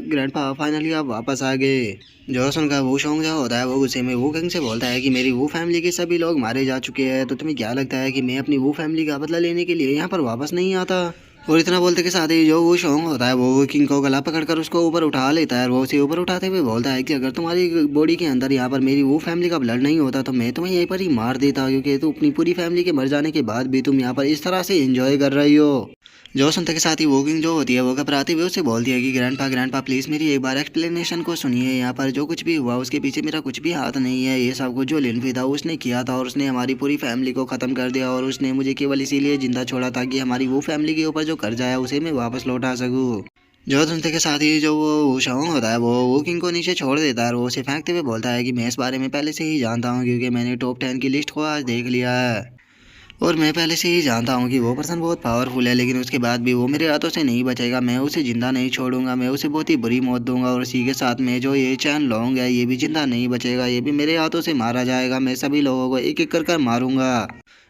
ग्रैंडपा फाइनली आप वापस आ गए। जो सुनकर वो शोंग जो होता है वो गुस्से में वो किंग से बोलता है कि मेरी वो फैमिली के सभी लोग मारे जा चुके हैं, तो तुम्हें क्या लगता है कि मैं अपनी वो फैमिली का बदला लेने के लिए यहाँ पर वापस नहीं आता। और इतना बोलते के साथ ही जो वो शोंग होता है वो किंग को गला पकड़कर उसको ऊपर उठा लेता है। और वो उसे ऊपर उठाते हुए बोलता है कि अगर तुम्हारी बॉडी के अंदर यहाँ पर मेरी वो फैमिली का ब्लड नहीं होता तो मैं तुम्हें यहीं पर ही मार देता, क्योंकि तुम अपनी पूरी फैमिली के मर जाने के बाद भी तुम यहाँ पर इस तरह से एंजॉय कर रही हो। जो सुनते के साथ ही वॉकिंग जो होती है वो घबराते हुए उसे बोलती है कि ग्रैंडपा प्लीज़ मेरी एक बार एक्सप्लेनेशन को सुनिए। यहाँ पर जो कुछ भी हुआ उसके पीछे मेरा कुछ भी हाथ नहीं है। ये सब कुछ जो लिनफी था उसने किया था और उसने हमारी पूरी फैमिली को ख़त्म कर दिया। और उसने मुझे केवल इसीलिए जिंदा छोड़ा ताकि हमारी वो फैमिली के ऊपर जो कर्जा है उसे मैं वापस लौटा सकूँ। जो सुनते के साथ ही जो वो शाओंग होता है वो किंग को नीचे छोड़ देता है और वो उसे फेंकते हुए बोलता है कि मैं इस बारे में पहले से ही जानता हूँ, क्योंकि मैंने टॉप 10 की लिस्ट को आज देख लिया है। और मैं पहले से ही जानता हूँ कि वो पर्सन बहुत पावरफुल है, लेकिन उसके बाद भी वो मेरे हाथों से नहीं बचेगा। मैं उसे जिंदा नहीं छोड़ूंगा, मैं उसे बहुत ही बुरी मौत दूंगा। और इसी के साथ में जो ये चैन लोंग है ये भी जिंदा नहीं बचेगा, ये भी मेरे हाथों से मारा जाएगा। मैं सभी लोगों को एक एक कर मारूंगा।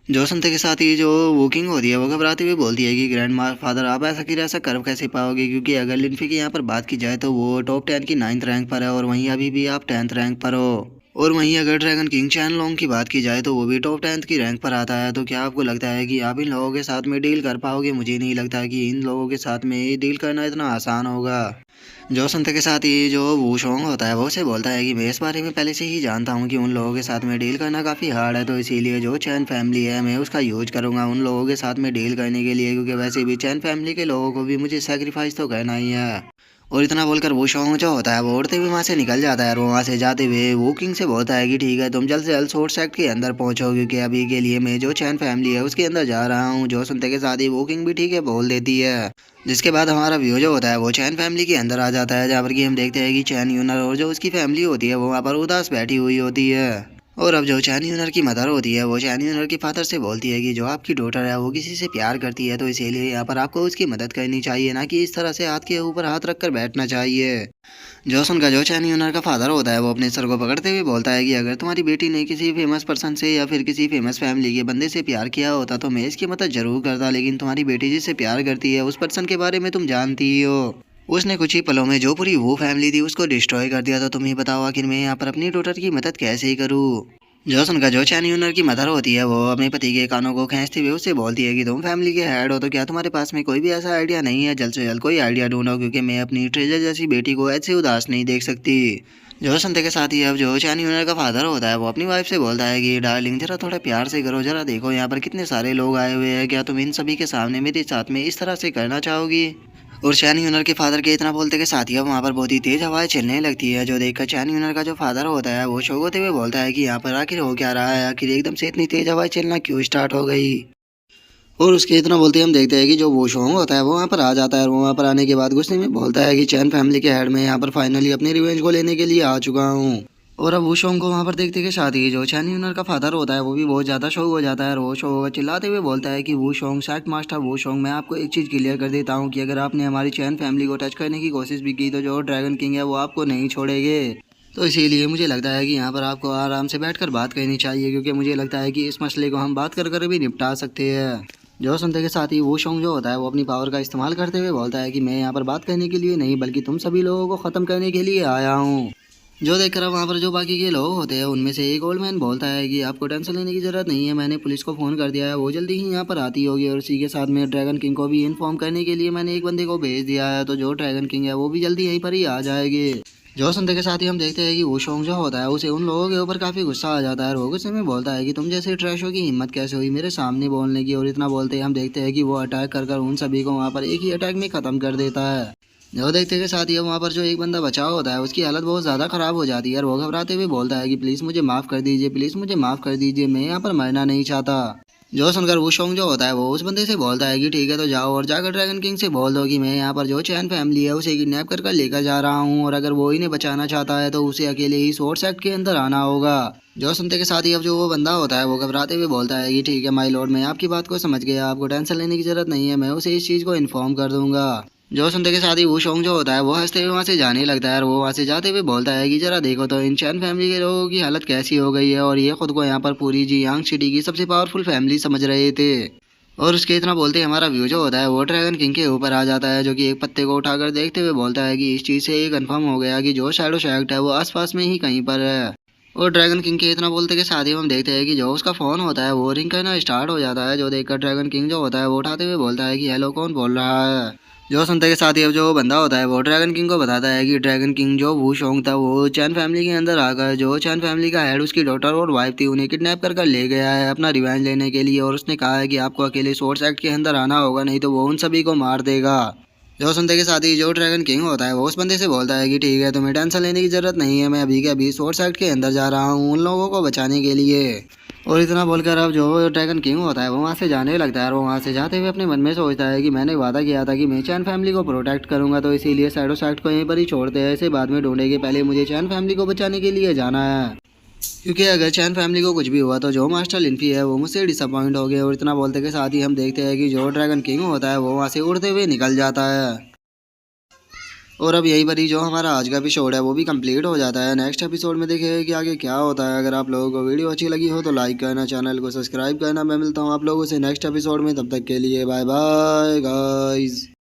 जो सुनते के साथ ही जो वॉकिंग होती है वो घबराते हुए बोलती है कि ग्रैंड फादर आप ऐसा की ऐसा कर कैसे पाओगे, क्योंकि अगर लिनफी की यहाँ पर बात की जाए तो वो टॉप 10 की 9th रैंक पर है और वहीं अभी भी आप 10th रैंक पर हो। और वहीं अगर ड्रैगन किंग चैन लोंग की बात की जाए तो वो भी टॉप 10th की रैंक पर आता है। तो क्या आपको लगता है कि आप इन लोगों के साथ में डील कर पाओगे? मुझे नहीं लगता कि इन लोगों के साथ में डील करना इतना आसान होगा। जो सुनते के साथ ही जो वो शोंग होता है वो उसे बोलता है कि मैं इस बारे में पहले से ही जानता हूँ कि उन लोगों के साथ में डील करना काफ़ी हार्ड है, तो इसीलिए जो चैन फैमिली है मैं उसका यूज करूँगा उन लोगों के साथ में डील करने के लिए, क्योंकि वैसे भी चैन फैमिली के लोगों को भी मुझे सेक्रीफाइस तो करना ही है। और इतना बोलकर वो शोंग जो होता है वो उड़ते हुए वहाँ से निकल जाता है। और वहाँ से जाते हुए वो किंग से बोलता है कि ठीक है तुम जल्द से जल्द सोर्स सेक्ट के अंदर पहुँचो, क्योंकि अभी के लिए मैं जो चैन फैमिली है उसके अंदर जा रहा हूँ। जो सुनते के साथ ही वो किंग भी ठीक है बोल देती है, जिसके बाद हमारा व्यू जो होता है वो चैन फैमिली के अंदर आ जाता है, जहाँ पर कि हम देखते हैं कि चैन यूनर और जो उसकी फैमिली होती है वो वहाँ पर उदास बैठी हुई होती है। और अब जो चैन यूनर की मदर होती है वो चैन यूनर के फादर से बोलती है कि जो आपकी डॉटर है वो किसी से प्यार करती है, तो इसीलिए यहाँ पर आपको उसकी मदद करनी चाहिए, ना कि इस तरह से हाथ के ऊपर हाथ रख कर बैठना चाहिए। जॉसन का जो चैन यूनर का फादर होता है वो अपने सर को पकड़ते हुए बोलता है कि अगर तुम्हारी बेटी ने किसी फेमस पर्सन से या फिर किसी फेमस फैमिली के बंदे से प्यार किया होता तो मैं इसकी मदद जरूर करता, लेकिन तुम्हारी बेटी जिससे प्यार करती है उस पर्सन के बारे में तुम जानती ही हो। उसने कुछ ही पलों में जो पूरी वो फैमिली थी उसको डिस्ट्रॉय कर दिया, तो तुम ही बताओ आखिर मैं यहाँ पर अपनी डॉटर की मदद कैसे करूँ। जॉसन का जो चैन यूनर की मदर होती है वो अपने पति के कानों को खींचते हुए उससे बोलती है कि तुम फैमिली के हेड हो, तो क्या तुम्हारे पास में कोई भी ऐसा आइडिया नहीं है? जल्द से जल्द कोई आइडिया ढूंढो, क्योंकि मैं अपनी ट्रेजर जैसी बेटी को ऐसे उदास नहीं देख सकती। जो सुनते के साथ ही अब जो चैन यूनर का फादर होता है वो अपनी वाइफ से बोलता है कि डार्लिंग जरा थोड़ा प्यार से करो, जरा देखो यहाँ पर कितने सारे लोग आए हुए हैं, क्या तुम इन सभी के सामने मेरे साथ में इस तरह से करना चाहोगी? और चैन यूनर के फादर के इतना बोलते के साथ ही अब वहाँ पर बहुत ही तेज हवाएं चलने लगती है, जो देखकर चैन यूनर का जो फादर होता है वो शौक होते हुए बोलता है कि यहाँ पर आखिर हो क्या रहा है, आखिर एकदम से इतनी तेज हवाएं चलना क्यों स्टार्ट हो गई। और उसके इतना बोलते ही हम देखते हैं कि जो वो शोंग होता है वो वहाँ पर आ जाता है और वो वहाँ पर आने के बाद गुस्से में बोलता है कि चैन फैमिली के हेड में यहाँ पर फाइनली अपनी रिवेंज को लेने के लिए आ चुका हूँ। और अब वो शोंग को वहाँ पर देखते के साथ ही जो चैन यूनर का फादर होता है वो भी बहुत ज़्यादा शौक हो जाता है और वो शौक चिल्लाते हुए बोलता है कि वो शोंग सैट मास्टर वो शोंग, मैं आपको एक चीज़ क्लियर कर देता हूँ कि अगर आपने हमारी चैन फैमिली को टच करने की कोशिश भी की तो जो ड्रैगन किंग है वो आपको नहीं छोड़ेंगे। तो इसीलिए मुझे लगता है कि यहाँ पर आपको आराम से बैठकर बात करनी चाहिए, क्योंकि मुझे लगता है कि इस मसले को हम बात कर भी निपटा सकते हैं। जो सुनते के साथ ही वो शोंग जो होता है वो अपनी पावर का इस्तेमाल करते हुए बोलता है कि मैं यहाँ पर बात करने के लिए नहीं बल्कि तुम सभी लोगों को ख़त्म करने के लिए आया हूँ। जो देखकर अब वहाँ पर जो बाकी के लोग होते हैं उनमें से एक ओल्ड मैन बोलता है कि आपको टेंशन लेने की ज़रूरत नहीं है, मैंने पुलिस को फ़ोन कर दिया है, वो जल्दी ही यहाँ पर आती होगी। और इसी के साथ में ड्रैगन किंग को भी इन्फॉर्म करने के लिए मैंने एक बंदे को भेज दिया है, तो जो ड्रैगन किंग है वो भी जल्दी यहीं पर ही आ जाएगी। जो सुनते के साथ ही हम देखते हैं कि वो शोंग जो होता है उसे उन लोगों के ऊपर काफ़ी गुस्सा आ जाता है और वो गुस्से में बोलता है कि तुम जैसे ट्रैशों की हिम्मत कैसे हुई मेरे सामने बोलने की। और इतना बोलते ही हम देखते हैं कि वो अटैक कर उन सभी को वहाँ पर एक ही अटैक में ख़त्म कर देता है। जो देखते के साथ ही वहाँ पर जो एक बंदा बचा होता है उसकी हालत बहुत ज़्यादा ख़राब हो जाती है और वो घबराते हुए बोलता है कि प्लीज़ मुझे माफ़ कर दीजिए, प्लीज़ मुझे माफ़ कर दीजिए, मैं यहाँ पर मरना नहीं चाहता। जो सुनकर वुशोंग जो होता है वो उस बंदे से बोलता है कि ठीक है तो जाओ और जाकर ड्रैगन किंग से बोल दो कि मैं यहाँ पर जो चैन फैमिली है उसे किडनैप कर लेकर जा रहा हूँ और अगर वो इन्हें बचाना चाहता है तो उसे अकेले ही सोर्स एक्ट के अंदर आना होगा। जो सुनते के साथ ही अब जो वो बंदा होता है वो घबराते हुए बोलता है कि ठीक है माय लॉर्ड, मैं आपकी बात को समझ गया, आपको टेंशन लेने की जरूरत नहीं है, मैं उसे इस चीज़ को इन्फॉर्म कर दूंगा। जो सुनते के साथ ही वुशोंग जो होता है वो हंसते हुए वहाँ से जाने लगता है और वो वहाँ से जाते हुए बोलता है कि जरा देखो तो इन चैन फैमिली के लोगों की हालत कैसी हो गई है और ये खुद को यहाँ पर पूरी जियांग सिटी की सबसे पावरफुल फैमिली समझ रहे थे। और उसके इतना बोलते ही हमारा व्यू जो होता है वो ड्रैगन किंग के ऊपर आ जाता है, जो कि एक पत्ते को उठाकर देखते हुए बोलता है कि इस चीज़ से ये कंफर्म हो गया कि जो शैडो शैक्ट है वो आसपास में ही कहीं पर है। और ड्रैगन किंग के इतना बोलते के साथ ही हम देखते हैं कि जो उसका फ़ोन होता है वो रिंग करना स्टार्ट हो जाता है, जो देखकर ड्रैगन किंग जो होता है वो उठाते हुए बोलता है कि हेलो कौन बोल रहा है। जो सुनते के साथ ही अब जो बंदा होता है वो ड्रैगन किंग को बताता है कि ड्रैगन किंग जो वू शोंग था वो चैन फैमिली के अंदर आकर जो चैन फैमिली का हेड उसकी डॉटर और वाइफ थी उन्हें किडनैप कर ले गया है अपना रिवेंज लेने के लिए, और उसने कहा है कि आपको अकेले सोर्स एक्ट के अंदर आना होगा नहीं तो वो उन सभी को मार देगा। जो सुनते के साथ ही जो ड्रैगन किंग होता है वो उस बंदे से बोलता है कि ठीक है तुम्हें टेंशन लेने की जरूरत नहीं है, मैं अभी के अभी सोर्स एक्ट के अंदर जा रहा हूँ उन लोगों को बचाने के लिए। और इतना बोलकर अब जो ड्रैगन किंग होता है वो वहाँ से जाने लगता है और वो वहाँ से जाते हुए अपने मन में सोचता है कि मैंने वादा किया था कि मैं चैन फैमिली को प्रोटेक्ट करूंगा, तो इसीलिए शैडो सैक्ट को यहीं पर ही छोड़ते हैं, इसे बाद में ढूंढेंगे, पहले मुझे चैन फैमिली को बचाने के लिए जाना है। क्योंकि अगर चैन फैमिली को कुछ भी हुआ तो जो मास्टर लिन्फी है वो मुझसे डिसअपॉइंट हो गए। और इतना बोलते के साथ ही हम देखते हैं कि जो ड्रैगन किंग होता है वो वहाँ से उड़ते हुए निकल जाता है। और अब यही पर ही जो हमारा आज का एपिसोड है वो भी कंप्लीट हो जाता है। नेक्स्ट एपिसोड में देखेंगे कि आगे क्या होता है। अगर आप लोगों को वीडियो अच्छी लगी हो तो लाइक करना, चैनल को सब्सक्राइब करना। मैं मिलता हूँ आप लोगों से नेक्स्ट एपिसोड में, तब तक के लिए बाय बाय गाइस।